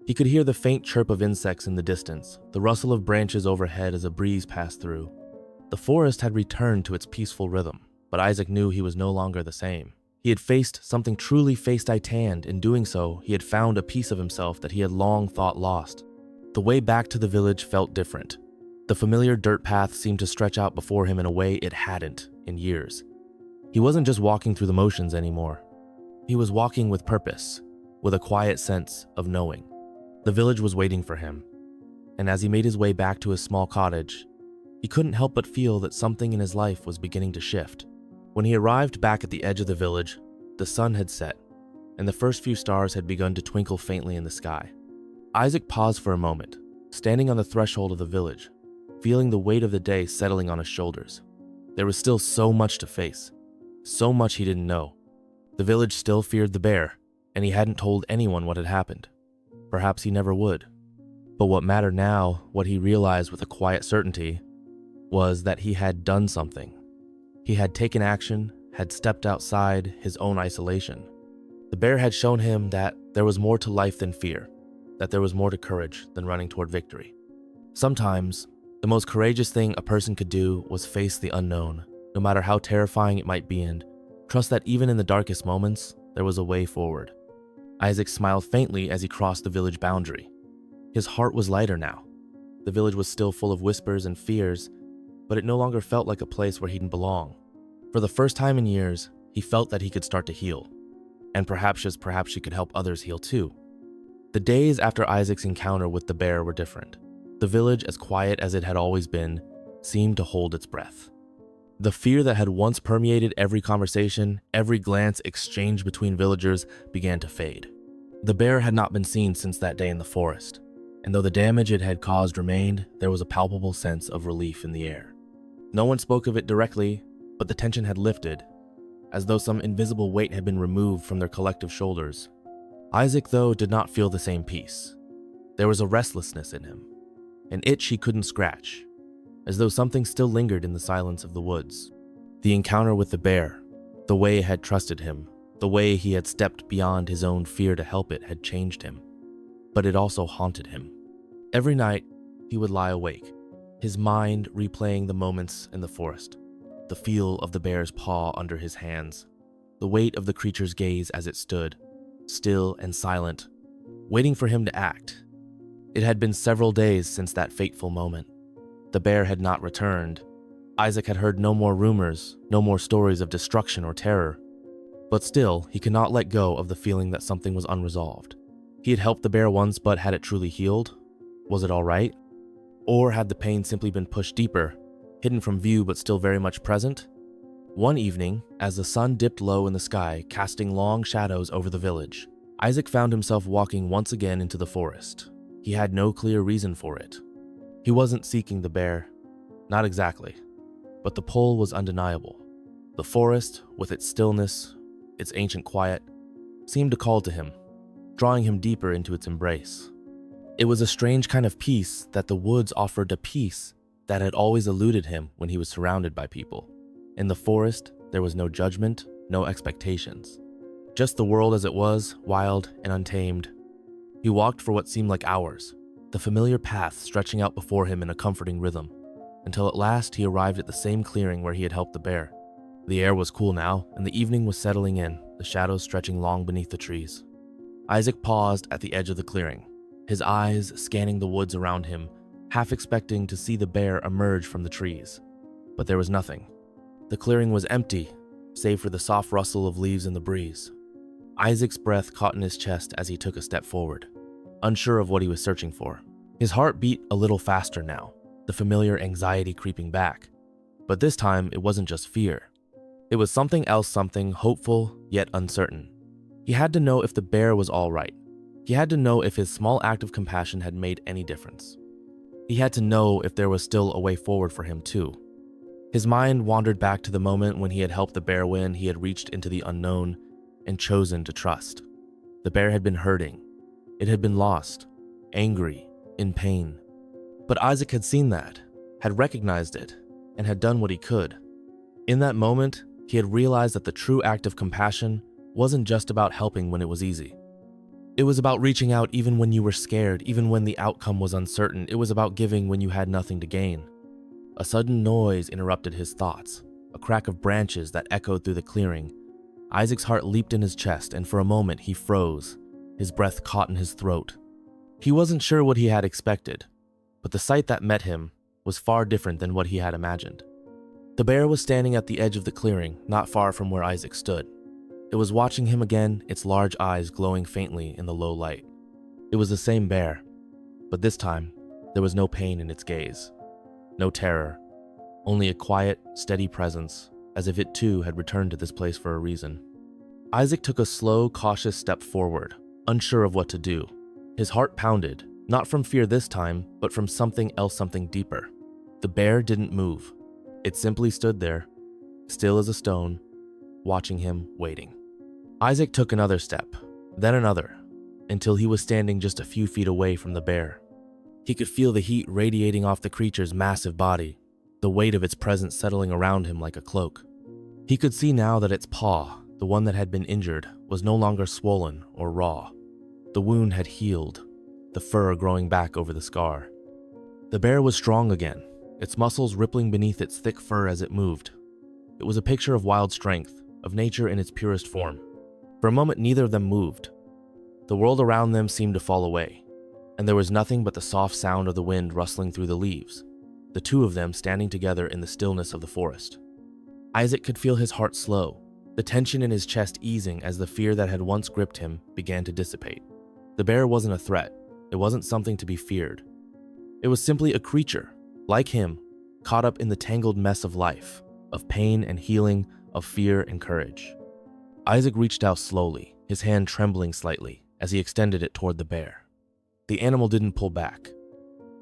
He could hear the faint chirp of insects in the distance, the rustle of branches overhead as a breeze passed through. The forest had returned to its peaceful rhythm, but Isaac knew he was no longer the same. He had faced something truly face-I-tanned. In doing so, he had found a piece of himself that he had long thought lost. The way back to the village felt different. The familiar dirt path seemed to stretch out before him in a way it hadn't in years. He wasn't just walking through the motions anymore. He was walking with purpose, with a quiet sense of knowing. The village was waiting for him, and as he made his way back to his small cottage, he couldn't help but feel that something in his life was beginning to shift. When he arrived back at the edge of the village, the sun had set, and the first few stars had begun to twinkle faintly in the sky. Isaac paused for a moment, standing on the threshold of the village, feeling the weight of the day settling on his shoulders. There was still so much to face, so much he didn't know. The village still feared the bear, and he hadn't told anyone what had happened. Perhaps he never would. But what mattered now, what he realized with a quiet certainty, was that he had done something. He had taken action, had stepped outside his own isolation. The bear had shown him that there was more to life than fear, that there was more to courage than running toward victory. Sometimes, the most courageous thing a person could do was face the unknown, no matter how terrifying it might be, and trust that even in the darkest moments, there was a way forward. Isaac smiled faintly as he crossed the village boundary. His heart was lighter now. The village was still full of whispers and fears, but it no longer felt like a place where he didn't belong. For the first time in years, he felt that he could start to heal, and perhaps he could help others heal too. The days after Isaac's encounter with the bear were different. The village, as quiet as it had always been, seemed to hold its breath. The fear that had once permeated every conversation, every glance exchanged between villagers, began to fade. The bear had not been seen since that day in the forest, and though the damage it had caused remained, there was a palpable sense of relief in the air. No one spoke of it directly, but the tension had lifted, as though some invisible weight had been removed from their collective shoulders. Isaac, though, did not feel the same peace. There was a restlessness in him, an itch he couldn't scratch, as though something still lingered in the silence of the woods. The encounter with the bear, the way it had trusted him, the way he had stepped beyond his own fear to help it had changed him, but it also haunted him. Every night, he would lie awake, his mind replaying the moments in the forest, the feel of the bear's paw under his hands, the weight of the creature's gaze as it stood, still and silent, waiting for him to act. It had been several days since that fateful moment. The bear had not returned, Isaac had heard no more rumors, no more stories of destruction or terror. But still, he could not let go of the feeling that something was unresolved. He had helped the bear once, but had it truly healed? Was it all right? Or had the pain simply been pushed deeper, hidden from view but still very much present? One evening, as the sun dipped low in the sky, casting long shadows over the village, Isaac found himself walking once again into the forest. He had no clear reason for it. He wasn't seeking the bear, not exactly, but the pull was undeniable. The forest, with its stillness, its ancient quiet, seemed to call to him, drawing him deeper into its embrace. It was a strange kind of peace that the woods offered, a peace that had always eluded him when he was surrounded by people. In the forest, there was no judgment, no expectations. Just the world as it was, wild and untamed. He walked for what seemed like hours, the familiar path stretching out before him in a comforting rhythm, until at last he arrived at the same clearing where he had helped the bear. The air was cool now, and the evening was settling in, the shadows stretching long beneath the trees. Isaac paused at the edge of the clearing, his eyes scanning the woods around him, half expecting to see the bear emerge from the trees. But there was nothing. The clearing was empty, save for the soft rustle of leaves in the breeze. Isaac's breath caught in his chest as he took a step forward, unsure of what he was searching for. His heart beat a little faster now, the familiar anxiety creeping back. But this time, it wasn't just fear. It was something else, something hopeful yet uncertain. He had to know if the bear was all right. He had to know if his small act of compassion had made any difference. He had to know if there was still a way forward for him too. His mind wandered back to the moment when he had helped the bear, when he had reached into the unknown and chosen to trust. The bear had been hurting. It had been lost, angry, in pain. But Isaac had seen that, had recognized it, and had done what he could. In that moment, he had realized that the true act of compassion wasn't just about helping when it was easy. It was about reaching out even when you were scared, even when the outcome was uncertain. It was about giving when you had nothing to gain. A sudden noise interrupted his thoughts, a crack of branches that echoed through the clearing. Isaac's heart leaped in his chest, and for a moment he froze, his breath caught in his throat. He wasn't sure what he had expected, but the sight that met him was far different than what he had imagined. The bear was standing at the edge of the clearing, not far from where Isaac stood. It was watching him again, its large eyes glowing faintly in the low light. It was the same bear, but this time, there was no pain in its gaze. No terror, only a quiet, steady presence, as if it too had returned to this place for a reason. Isaac took a slow, cautious step forward, unsure of what to do. His heart pounded, not from fear this time, but from something else, something deeper. The bear didn't move. It simply stood there, still as a stone, watching him, waiting. Isaac took another step, then another, until he was standing just a few feet away from the bear. He could feel the heat radiating off the creature's massive body, the weight of its presence settling around him like a cloak. He could see now that its paw, the one that had been injured, was no longer swollen or raw. The wound had healed, the fur growing back over the scar. The bear was strong again, its muscles rippling beneath its thick fur as it moved. It was a picture of wild strength, of nature in its purest form. For a moment, neither of them moved. The world around them seemed to fall away, and there was nothing but the soft sound of the wind rustling through the leaves, the two of them standing together in the stillness of the forest. Isaac could feel his heart slow, the tension in his chest easing as the fear that had once gripped him began to dissipate. The bear wasn't a threat. It wasn't something to be feared. It was simply a creature, like him, caught up in the tangled mess of life, of pain and healing, of fear and courage. Isaac reached out slowly, his hand trembling slightly as he extended it toward the bear. The animal didn't pull back.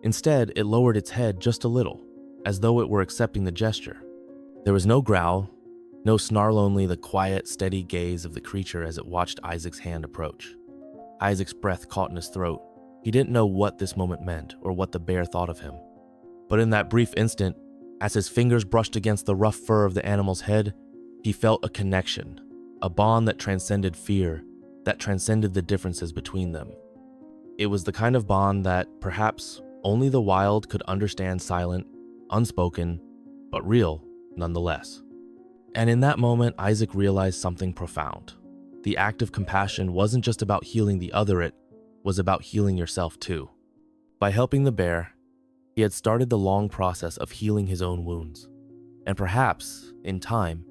Instead, it lowered its head just a little, as though it were accepting the gesture. There was no growl, no snarl, only the quiet, steady gaze of the creature as it watched Isaac's hand approach. Isaac's breath caught in his throat. He didn't know what this moment meant or what the bear thought of him. But in that brief instant, as his fingers brushed against the rough fur of the animal's head, he felt a connection, a bond that transcended fear, that transcended the differences between them. It was the kind of bond that, perhaps, only the wild could understand, silent, unspoken, but real nonetheless. And in that moment, Isaac realized something profound. The act of compassion wasn't just about healing the other, it was about healing yourself too. By helping the bear, he had started the long process of healing his own wounds. And perhaps, in time,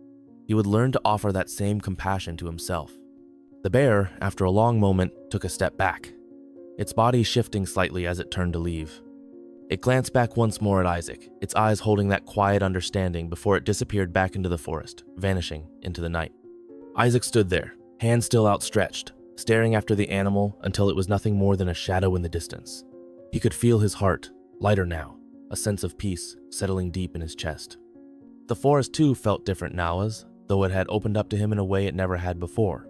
he would learn to offer that same compassion to himself. The bear, after a long moment, took a step back, its body shifting slightly as it turned to leave. It glanced back once more at Isaac, its eyes holding that quiet understanding before it disappeared back into the forest, vanishing into the night. Isaac stood there, hands still outstretched, staring after the animal until it was nothing more than a shadow in the distance. He could feel his heart, lighter now, a sense of peace settling deep in his chest. The forest too felt different now, as though it had opened up to him in a way it never had before.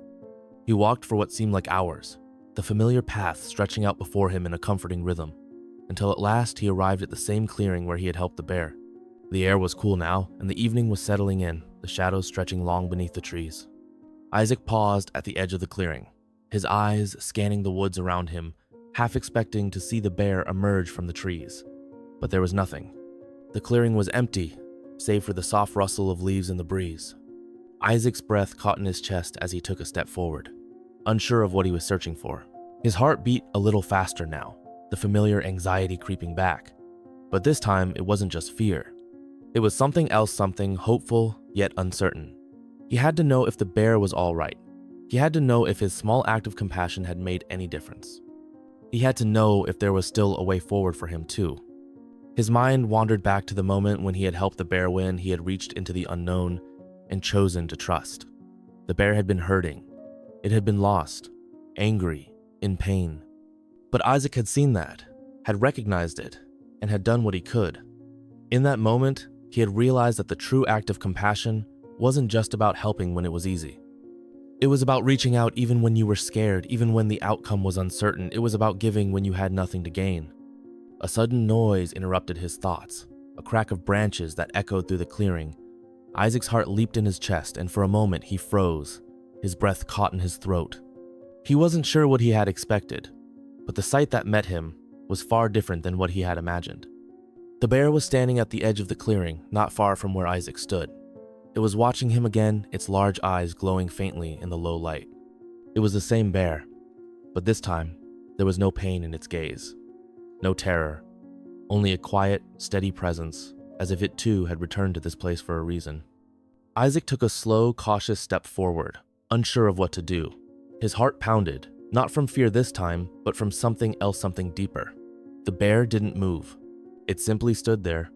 He walked for what seemed like hours, the familiar path stretching out before him in a comforting rhythm, until at last he arrived at the same clearing where he had helped the bear. The air was cool now, and the evening was settling in, the shadows stretching long beneath the trees. Isaac paused at the edge of the clearing, his eyes scanning the woods around him, half expecting to see the bear emerge from the trees. But there was nothing. The clearing was empty, save for the soft rustle of leaves in the breeze. Isaac's breath caught in his chest as he took a step forward, unsure of what he was searching for. His heart beat a little faster now, the familiar anxiety creeping back. But this time, it wasn't just fear. It was something else, something hopeful yet uncertain. He had to know if the bear was all right. He had to know if his small act of compassion had made any difference. He had to know if there was still a way forward for him too. His mind wandered back to the moment when he had helped the bear when he had reached into the unknown and chosen to trust. The bear had been hurting. It had been lost, angry, in pain. But Isaac had seen that, had recognized it, and had done what he could. In that moment, he had realized that the true act of compassion wasn't just about helping when it was easy. It was about reaching out even when you were scared, even when the outcome was uncertain. It was about giving when you had nothing to gain. A sudden noise interrupted his thoughts, a crack of branches that echoed through the clearing. Isaac's heart leaped in his chest, and for a moment he froze, his breath caught in his throat. He wasn't sure what he had expected, but the sight that met him was far different than what he had imagined. The bear was standing at the edge of the clearing, not far from where Isaac stood. It was watching him again, its large eyes glowing faintly in the low light. It was the same bear, but this time, there was no pain in its gaze. No terror, only a quiet, steady presence, as if it too had returned to this place for a reason. Isaac took a slow, cautious step forward, unsure of what to do. His heart pounded, not from fear this time, but from something else, something deeper. The bear didn't move. It simply stood there,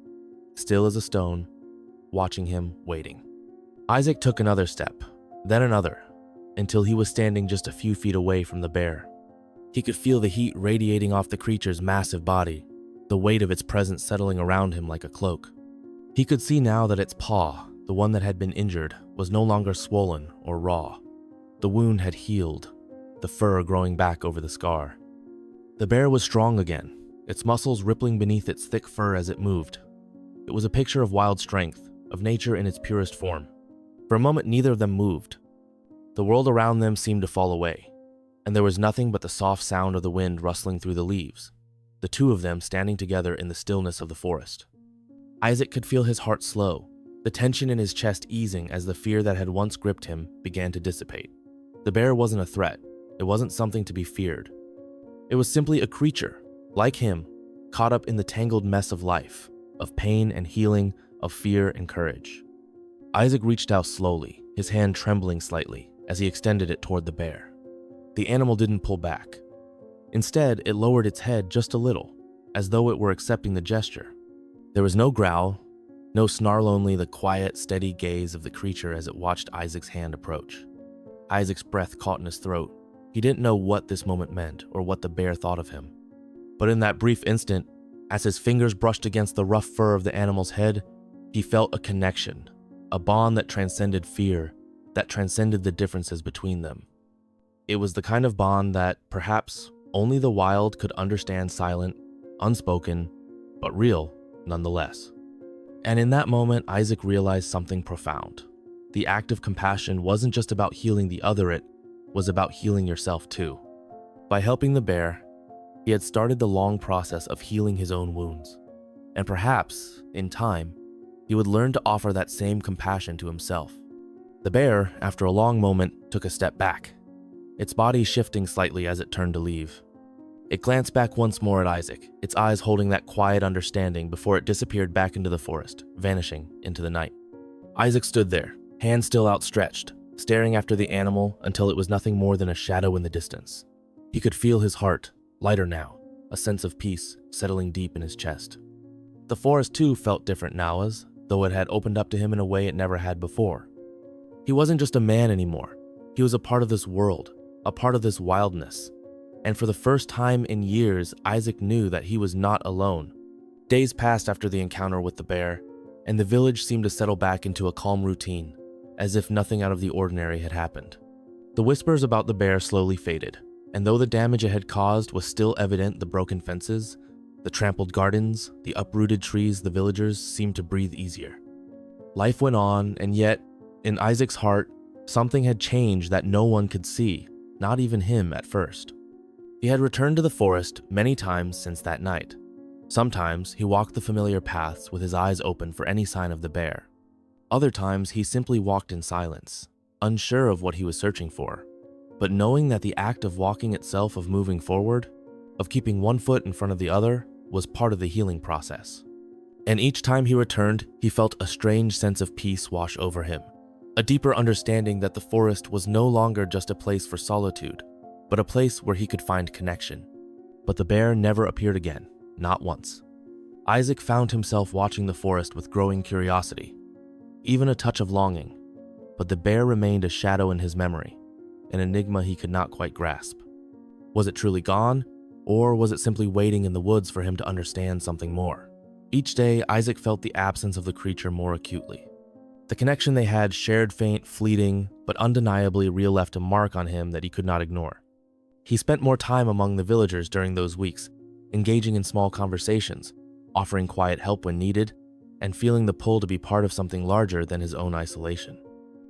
still as a stone, watching him, waiting. Isaac took another step, then another, until he was standing just a few feet away from the bear. He could feel the heat radiating off the creature's massive body, the weight of its presence settling around him like a cloak. He could see now that its paw, the one that had been injured, was no longer swollen or raw. The wound had healed, the fur growing back over the scar. The bear was strong again, its muscles rippling beneath its thick fur as it moved. It was a picture of wild strength, of nature in its purest form. For a moment, neither of them moved. The world around them seemed to fall away, and there was nothing but the soft sound of the wind rustling through the leaves, the two of them standing together in the stillness of the forest. Isaac could feel his heart slow, the tension in his chest easing as the fear that had once gripped him began to dissipate. The bear wasn't a threat. It wasn't something to be feared. It was simply a creature, like him, caught up in the tangled mess of life, of pain and healing, of fear and courage. Isaac reached out slowly, his hand trembling slightly as he extended it toward the bear. The animal didn't pull back. Instead, it lowered its head just a little, as though it were accepting the gesture. There was no growl, no snarl, only the quiet, steady gaze of the creature as it watched Isaac's hand approach. Isaac's breath caught in his throat. He didn't know what this moment meant or what the bear thought of him. But in that brief instant, as his fingers brushed against the rough fur of the animal's head, he felt a connection, a bond that transcended fear, that transcended the differences between them. It was the kind of bond that, perhaps, only the wild could understand, silent, unspoken, but real nonetheless. And in that moment, Isaac realized something profound. The act of compassion wasn't just about healing the other, it was about healing yourself too. By helping the bear, he had started the long process of healing his own wounds. And perhaps, in time, he would learn to offer that same compassion to himself. The bear, after a long moment, took a step back, its body shifting slightly as it turned to leave. It glanced back once more at Isaac, its eyes holding that quiet understanding before it disappeared back into the forest, vanishing into the night. Isaac stood there, hands still outstretched, staring after the animal until it was nothing more than a shadow in the distance. He could feel his heart, lighter now, a sense of peace settling deep in his chest. The forest too felt different now, as though it had opened up to him in a way it never had before. He wasn't just a man anymore. He was a part of this world, a part of this wildness. And for the first time in years, Isaac knew that he was not alone. Days passed after the encounter with the bear, and the village seemed to settle back into a calm routine, as if nothing out of the ordinary had happened. The whispers about the bear slowly faded, and though the damage it had caused was still evident, the broken fences, the trampled gardens, the uprooted trees, the villagers seemed to breathe easier. Life went on, and yet, in Isaac's heart, something had changed that no one could see, not even him at first. He had returned to the forest many times since that night. Sometimes he walked the familiar paths with his eyes open for any sign of the bear. Other times he simply walked in silence, unsure of what he was searching for, but knowing that the act of walking itself, of moving forward, of keeping one foot in front of the other, was part of the healing process. And each time he returned, he felt a strange sense of peace wash over him, a deeper understanding that the forest was no longer just a place for solitude, but a place where he could find connection. But the bear never appeared again, not once. Isaac found himself watching the forest with growing curiosity, even a touch of longing, but the bear remained a shadow in his memory, an enigma he could not quite grasp. Was it truly gone, or was it simply waiting in the woods for him to understand something more? Each day, Isaac felt the absence of the creature more acutely. The connection they had shared, faint, fleeting, but undeniably real, left a mark on him that he could not ignore. He spent more time among the villagers during those weeks, engaging in small conversations, offering quiet help when needed, and feeling the pull to be part of something larger than his own isolation.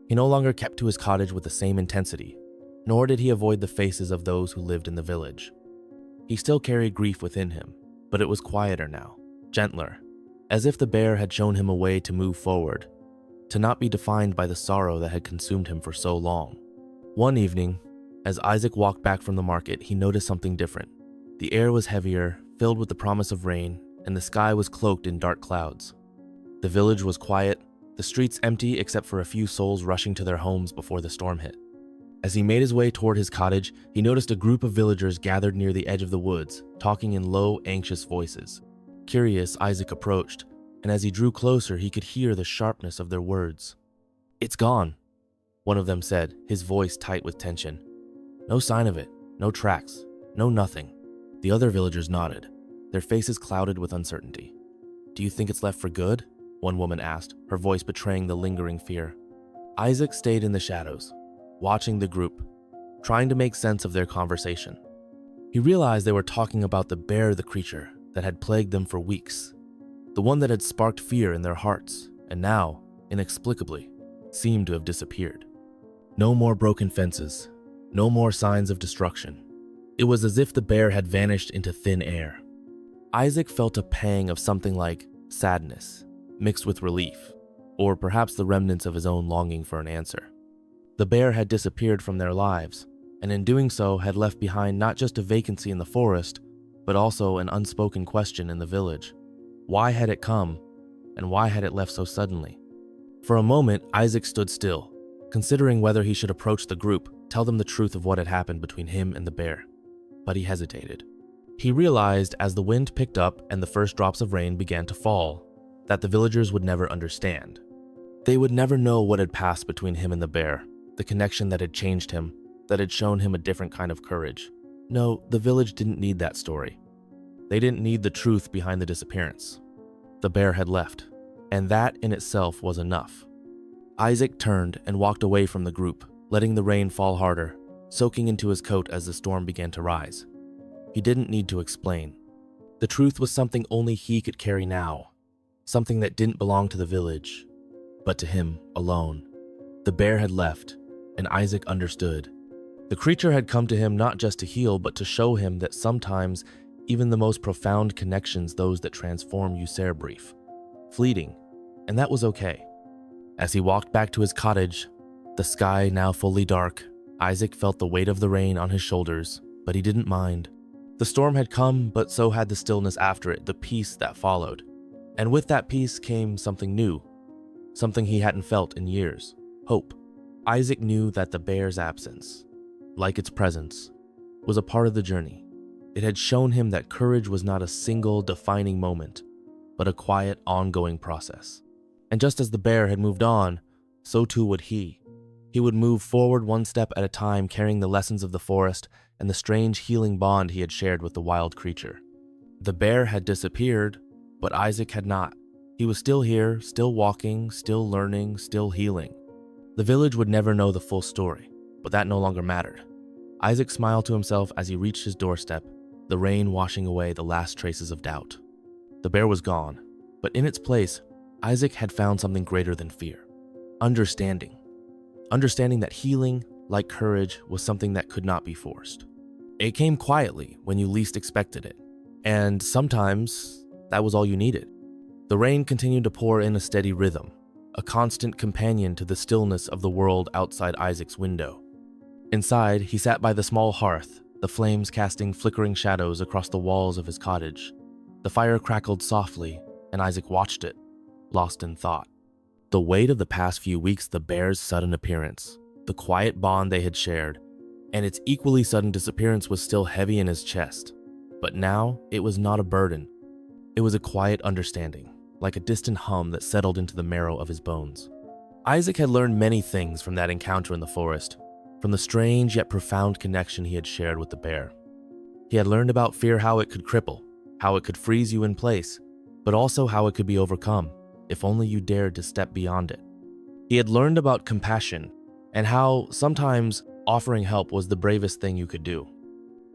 He no longer kept to his cottage with the same intensity, nor did he avoid the faces of those who lived in the village. He still carried grief within him, but it was quieter now, gentler, as if the bear had shown him a way to move forward, to not be defined by the sorrow that had consumed him for so long. One evening, as Isaac walked back from the market, he noticed something different. The air was heavier, filled with the promise of rain, and the sky was cloaked in dark clouds. The village was quiet, the streets empty except for a few souls rushing to their homes before the storm hit. As he made his way toward his cottage, he noticed a group of villagers gathered near the edge of the woods, talking in low, anxious voices. Curious, Isaac approached, and as he drew closer, he could hear the sharpness of their words. "It's gone," one of them said, his voice tight with tension. "No sign of it, no tracks, no nothing." The other villagers nodded, their faces clouded with uncertainty. "Do you think it's left for good?" one woman asked, her voice betraying the lingering fear. Isaac stayed in the shadows, watching the group, trying to make sense of their conversation. He realized they were talking about the bear, the creature that had plagued them for weeks, the one that had sparked fear in their hearts, and now, inexplicably, seemed to have disappeared. No more broken fences, no more signs of destruction. It was as if the bear had vanished into thin air. Isaac felt a pang of something like sadness, mixed with relief, or perhaps the remnants of his own longing for an answer. The bear had disappeared from their lives, and in doing so had left behind not just a vacancy in the forest, but also an unspoken question in the village. Why had it come, and why had it left so suddenly? For a moment, Isaac stood still, considering whether he should approach the group, tell them the truth of what had happened between him and the bear. But he hesitated. He realized as the wind picked up and the first drops of rain began to fall, that the villagers would never understand. They would never know what had passed between him and the bear, the connection that had changed him, that had shown him a different kind of courage. No, the village didn't need that story. They didn't need the truth behind the disappearance. The bear had left, and that in itself was enough. Isaac turned and walked away from the group, letting the rain fall harder, soaking into his coat as the storm began to rise. He didn't need to explain. The truth was something only he could carry now, something that didn't belong to the village, but to him alone. The bear had left, and Isaac understood. The creature had come to him not just to heal, but to show him that sometimes even the most profound connections, those that transform you, are brief, fleeting, and that was okay. As he walked back to his cottage, the sky now fully dark, Isaac felt the weight of the rain on his shoulders, but he didn't mind. The storm had come, but so had the stillness after it, the peace that followed. And with that peace came something new, something he hadn't felt in years: hope. Isaac knew that the bear's absence, like its presence, was a part of the journey. It had shown him that courage was not a single defining moment, but a quiet, ongoing process. And just as the bear had moved on, so too would he. He would move forward one step at a time, carrying the lessons of the forest and the strange healing bond he had shared with the wild creature. The bear had disappeared, but Isaac had not. He was still here, still walking, still learning, still healing. The village would never know the full story, but that no longer mattered. Isaac smiled to himself as he reached his doorstep, the rain washing away the last traces of doubt. The bear was gone, but in its place, Isaac had found something greater than fear: understanding. Understanding that healing, like courage, was something that could not be forced. It came quietly when you least expected it, and sometimes that was all you needed. The rain continued to pour in a steady rhythm, a constant companion to the stillness of the world outside Isaac's window. Inside, he sat by the small hearth, the flames casting flickering shadows across the walls of his cottage. The fire crackled softly, and Isaac watched it, lost in thought. The weight of the past few weeks, the bear's sudden appearance, the quiet bond they had shared, and its equally sudden disappearance was still heavy in his chest. But now, it was not a burden. It was a quiet understanding, like a distant hum that settled into the marrow of his bones. Isaac had learned many things from that encounter in the forest, from the strange yet profound connection he had shared with the bear. He had learned about fear, how it could cripple, how it could freeze you in place, but also how it could be overcome, if only you dared to step beyond it. He had learned about compassion, and how sometimes offering help was the bravest thing you could do.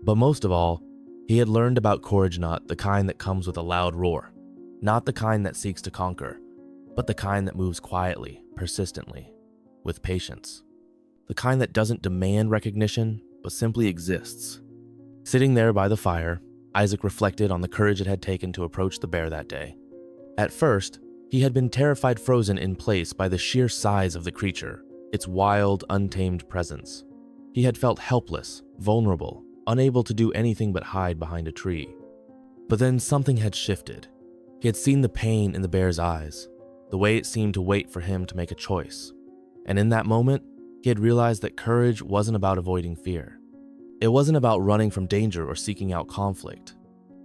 But most of all, he had learned about courage, not the kind that comes with a loud roar, not the kind that seeks to conquer, but the kind that moves quietly, persistently, with patience. The kind that doesn't demand recognition, but simply exists. Sitting there by the fire, Isaac reflected on the courage it had taken to approach the bear that day. At first, he had been terrified, frozen in place by the sheer size of the creature, its wild, untamed presence. He had felt helpless, vulnerable, unable to do anything but hide behind a tree. But then something had shifted. He had seen the pain in the bear's eyes, the way it seemed to wait for him to make a choice. And in that moment, he had realized that courage wasn't about avoiding fear. It wasn't about running from danger or seeking out conflict.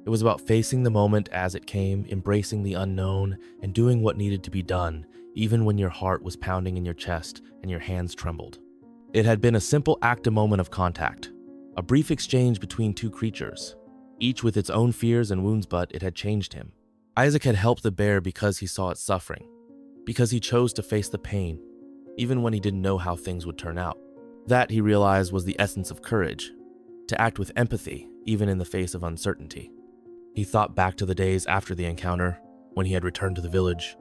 It was about facing the moment as it came, embracing the unknown, and doing what needed to be done, even when your heart was pounding in your chest and your hands trembled. It had been a simple act, a moment of contact, a brief exchange between two creatures, each with its own fears and wounds, but it had changed him. Isaac had helped the bear because he saw it suffering, because he chose to face the pain, even when he didn't know how things would turn out. That, he realized, was the essence of courage, to act with empathy, even in the face of uncertainty. He thought back to the days after the encounter, when he had returned to the village.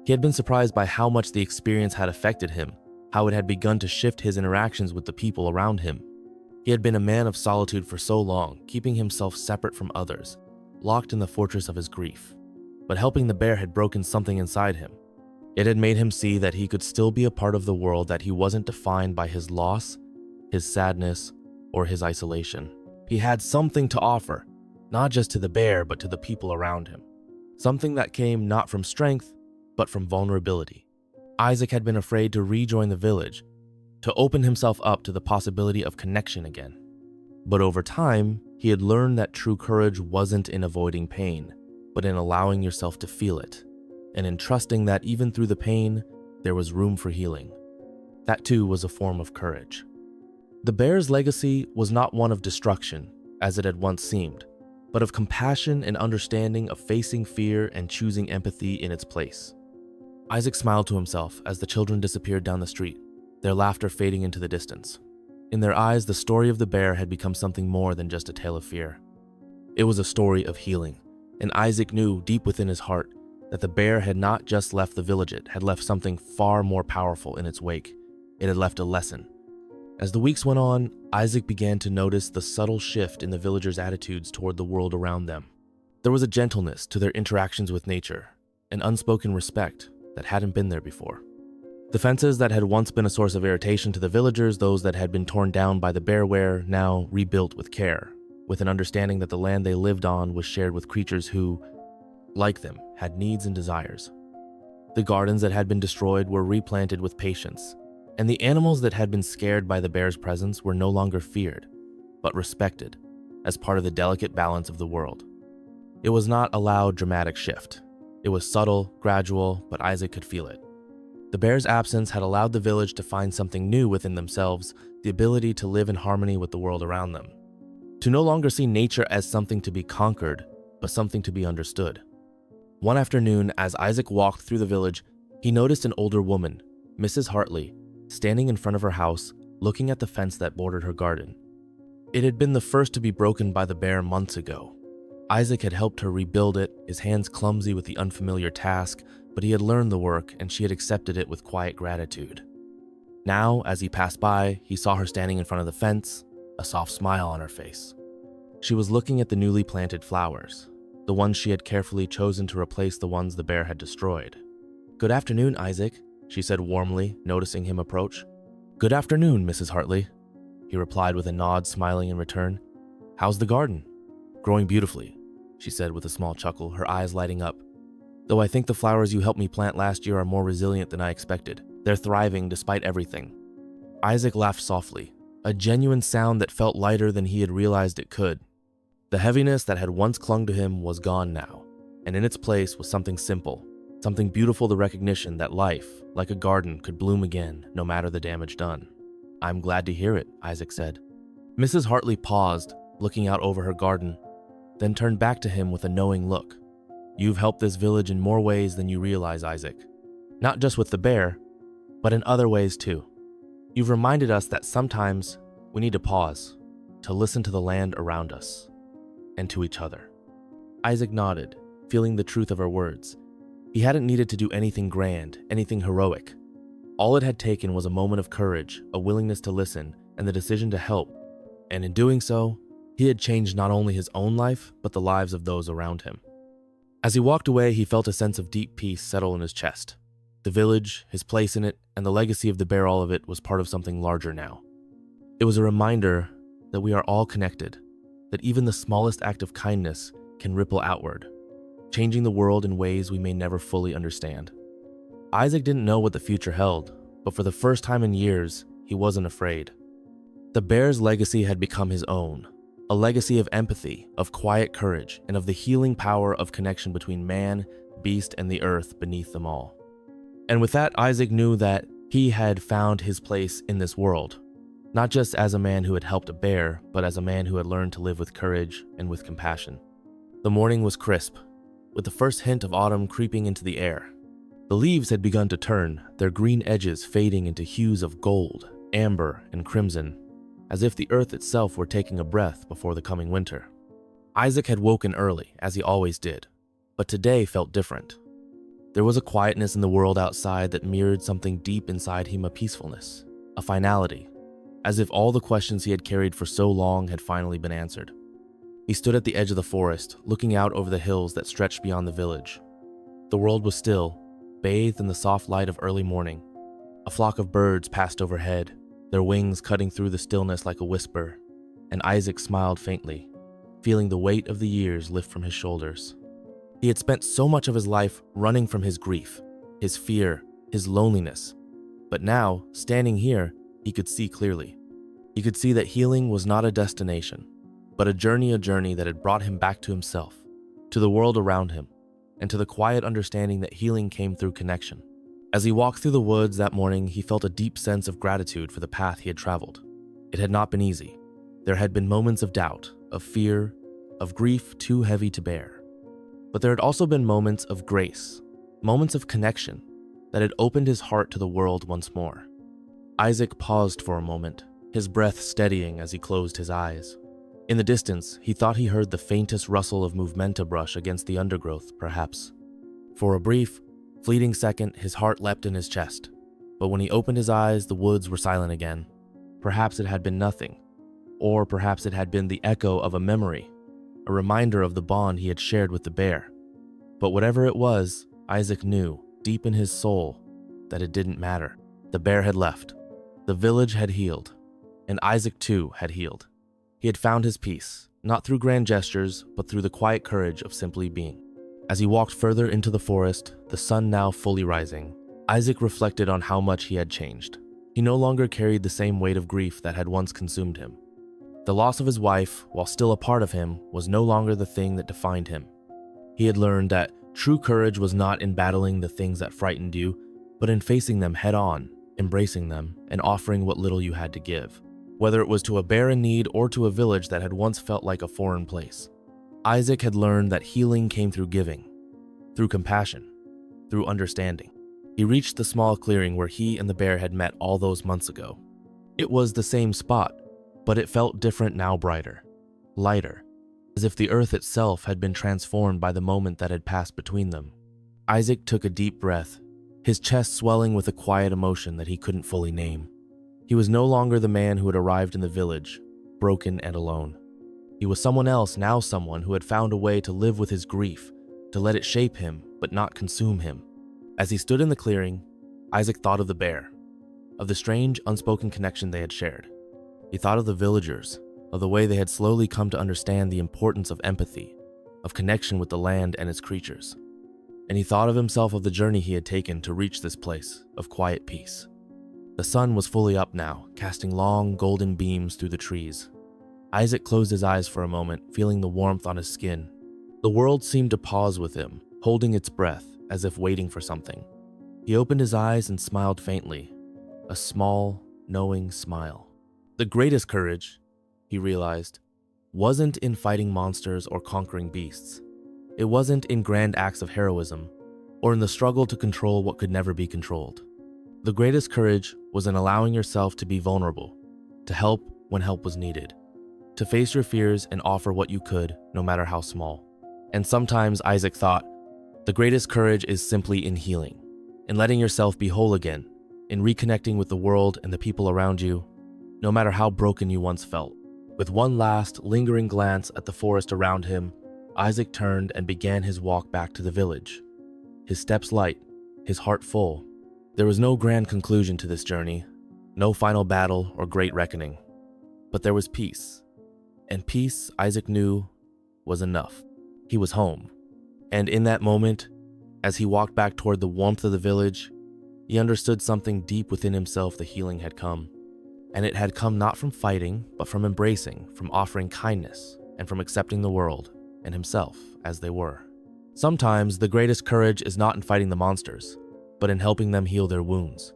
He had been surprised by how much the experience had affected him, how it had begun to shift his interactions with the people around him. He had been a man of solitude for so long, keeping himself separate from others, locked in the fortress of his grief. But helping the bear had broken something inside him. It had made him see that he could still be a part of the world, that he wasn't defined by his loss, his sadness, or his isolation. He had something to offer, not just to the bear, but to the people around him. Something that came not from strength, but from vulnerability. Isaac had been afraid to rejoin the village, to open himself up to the possibility of connection again. But over time, he had learned that true courage wasn't in avoiding pain, but in allowing yourself to feel it, and in trusting that even through the pain, there was room for healing. That too was a form of courage. The bear's legacy was not one of destruction, as it had once seemed, but of compassion and understanding, of facing fear and choosing empathy in its place. Isaac smiled to himself as the children disappeared down the street, their laughter fading into the distance. In their eyes, the story of the bear had become something more than just a tale of fear. It was a story of healing, and Isaac knew deep within his heart that the bear had not just left the village, it had left something far more powerful in its wake. It had left a lesson. As the weeks went on, Isaac began to notice the subtle shift in the villagers' attitudes toward the world around them. There was a gentleness to their interactions with nature, an unspoken respect that hadn't been there before. The fences that had once been a source of irritation to the villagers, those that had been torn down by the bear, were now rebuilt with care, with an understanding that the land they lived on was shared with creatures who, like them, had needs and desires. The gardens that had been destroyed were replanted with patience, and the animals that had been scared by the bear's presence were no longer feared, but respected as part of the delicate balance of the world. It was not a loud, dramatic shift. It was subtle, gradual, but Isaac could feel it. The bear's absence had allowed the village to find something new within themselves, the ability to live in harmony with the world around them. To no longer see nature as something to be conquered, but something to be understood. One afternoon, as Isaac walked through the village, he noticed an older woman, Mrs. Hartley, standing in front of her house, looking at the fence that bordered her garden. It had been the first to be broken by the bear months ago. Isaac had helped her rebuild it, his hands clumsy with the unfamiliar task, but he had learned the work and she had accepted it with quiet gratitude. Now, as he passed by, he saw her standing in front of the fence, a soft smile on her face. She was looking at the newly planted flowers, the ones she had carefully chosen to replace the ones the bear had destroyed. "Good afternoon, Isaac," she said warmly, noticing him approach. "Good afternoon, Mrs. Hartley," he replied with a nod, smiling in return. "How's the garden?" "Growing beautifully," she said with a small chuckle, her eyes lighting up. "Though I think the flowers you helped me plant last year are more resilient than I expected. They're thriving despite everything." Isaac laughed softly, a genuine sound that felt lighter than he had realized it could. The heaviness that had once clung to him was gone now, and in its place was something simple, something beautiful, the recognition that life, like a garden, could bloom again, no matter the damage done. "I'm glad to hear it," Isaac said. Mrs. Hartley paused, looking out over her garden, then turned back to him with a knowing look. "You've helped this village in more ways than you realize, Isaac. Not just with the bear, but in other ways too. You've reminded us that sometimes we need to pause, to listen to the land around us, and to each other." Isaac nodded, feeling the truth of her words. He hadn't needed to do anything grand, anything heroic. All it had taken was a moment of courage, a willingness to listen, and the decision to help. And in doing so, he had changed not only his own life, but the lives of those around him. As he walked away, he felt a sense of deep peace settle in his chest. The village, his place in it, and the legacy of the bear, all of it was part of something larger now. It was a reminder that we are all connected, that even the smallest act of kindness can ripple outward, changing the world in ways we may never fully understand. Isaac didn't know what the future held, but for the first time in years, he wasn't afraid. The bear's legacy had become his own, a legacy of empathy, of quiet courage, and of the healing power of connection between man, beast, and the earth beneath them all. And with that, Isaac knew that he had found his place in this world, not just as a man who had helped a bear, but as a man who had learned to live with courage and with compassion. The morning was crisp, with the first hint of autumn creeping into the air. The leaves had begun to turn, their green edges fading into hues of gold, amber, and crimson, as if the earth itself were taking a breath before the coming winter. Isaac had woken early, as he always did, but today felt different. There was a quietness in the world outside that mirrored something deep inside him, a peacefulness, a finality, as if all the questions he had carried for so long had finally been answered. He stood at the edge of the forest, looking out over the hills that stretched beyond the village. The world was still, bathed in the soft light of early morning. A flock of birds passed overhead, their wings cutting through the stillness like a whisper, and Isaac smiled faintly, feeling the weight of the years lift from his shoulders. He had spent so much of his life running from his grief, his fear, his loneliness. But now, standing here, he could see clearly. He could see that healing was not a destination, but a journey that had brought him back to himself, to the world around him, and to the quiet understanding that healing came through connection. As he walked through the woods that morning, he felt a deep sense of gratitude for the path he had traveled. It had not been easy. There had been moments of doubt, of fear, of grief too heavy to bear. But there had also been moments of grace, moments of connection that had opened his heart to the world once more. Isaac paused for a moment, his breath steadying as he closed his eyes. In the distance, he thought he heard the faintest rustle of movementa brush against the undergrowth, perhaps. For a brief, fleeting second, his heart leapt in his chest. But when he opened his eyes, the woods were silent again. Perhaps it had been nothing, or perhaps it had been the echo of a memory, a reminder of the bond he had shared with the bear. But whatever it was, Isaac knew, deep in his soul, that it didn't matter. The bear had left. The village had healed. And Isaac, too, had healed. He had found his peace, not through grand gestures, but through the quiet courage of simply being. As he walked further into the forest, the sun now fully rising, Isaac reflected on how much he had changed. He no longer carried the same weight of grief that had once consumed him. The loss of his wife, while still a part of him, was no longer the thing that defined him. He had learned that true courage was not in battling the things that frightened you, but in facing them head on, embracing them, and offering what little you had to give, whether it was to a bear in need or to a village that had once felt like a foreign place. Isaac had learned that healing came through giving, through compassion, through understanding. He reached the small clearing where he and the bear had met all those months ago. It was the same spot, but it felt different now, brighter, lighter, as if the earth itself had been transformed by the moment that had passed between them. Isaac took a deep breath, his chest swelling with a quiet emotion that he couldn't fully name. He was no longer the man who had arrived in the village, broken and alone. He was someone else, now someone who had found a way to live with his grief, to let it shape him, but not consume him. As he stood in the clearing, Isaac thought of the bear, of the strange, unspoken connection they had shared. He thought of the villagers, of the way they had slowly come to understand the importance of empathy, of connection with the land and its creatures. And he thought of himself, of the journey he had taken to reach this place of quiet peace. The sun was fully up now, casting long, golden beams through the trees. Isaac closed his eyes for a moment, feeling the warmth on his skin. The world seemed to pause with him, holding its breath, as if waiting for something. He opened his eyes and smiled faintly, a small, knowing smile. The greatest courage, he realized, wasn't in fighting monsters or conquering beasts. It wasn't in grand acts of heroism, or in the struggle to control what could never be controlled. The greatest courage was in allowing yourself to be vulnerable, to help when help was needed, to face your fears and offer what you could, no matter how small. And sometimes, Isaac thought, the greatest courage is simply in healing, in letting yourself be whole again, in reconnecting with the world and the people around you, no matter how broken you once felt. With one last, lingering glance at the forest around him, Isaac turned and began his walk back to the village. His steps light, his heart full. There was no grand conclusion to this journey, no final battle or great reckoning. But there was peace. And peace, Isaac knew, was enough. He was home. And in that moment, as he walked back toward the warmth of the village, he understood something deep within himself. The healing had come. And it had come not from fighting, but from embracing, from offering kindness, and from accepting the world and himself as they were. Sometimes the greatest courage is not in fighting the monsters, but in helping them heal their wounds.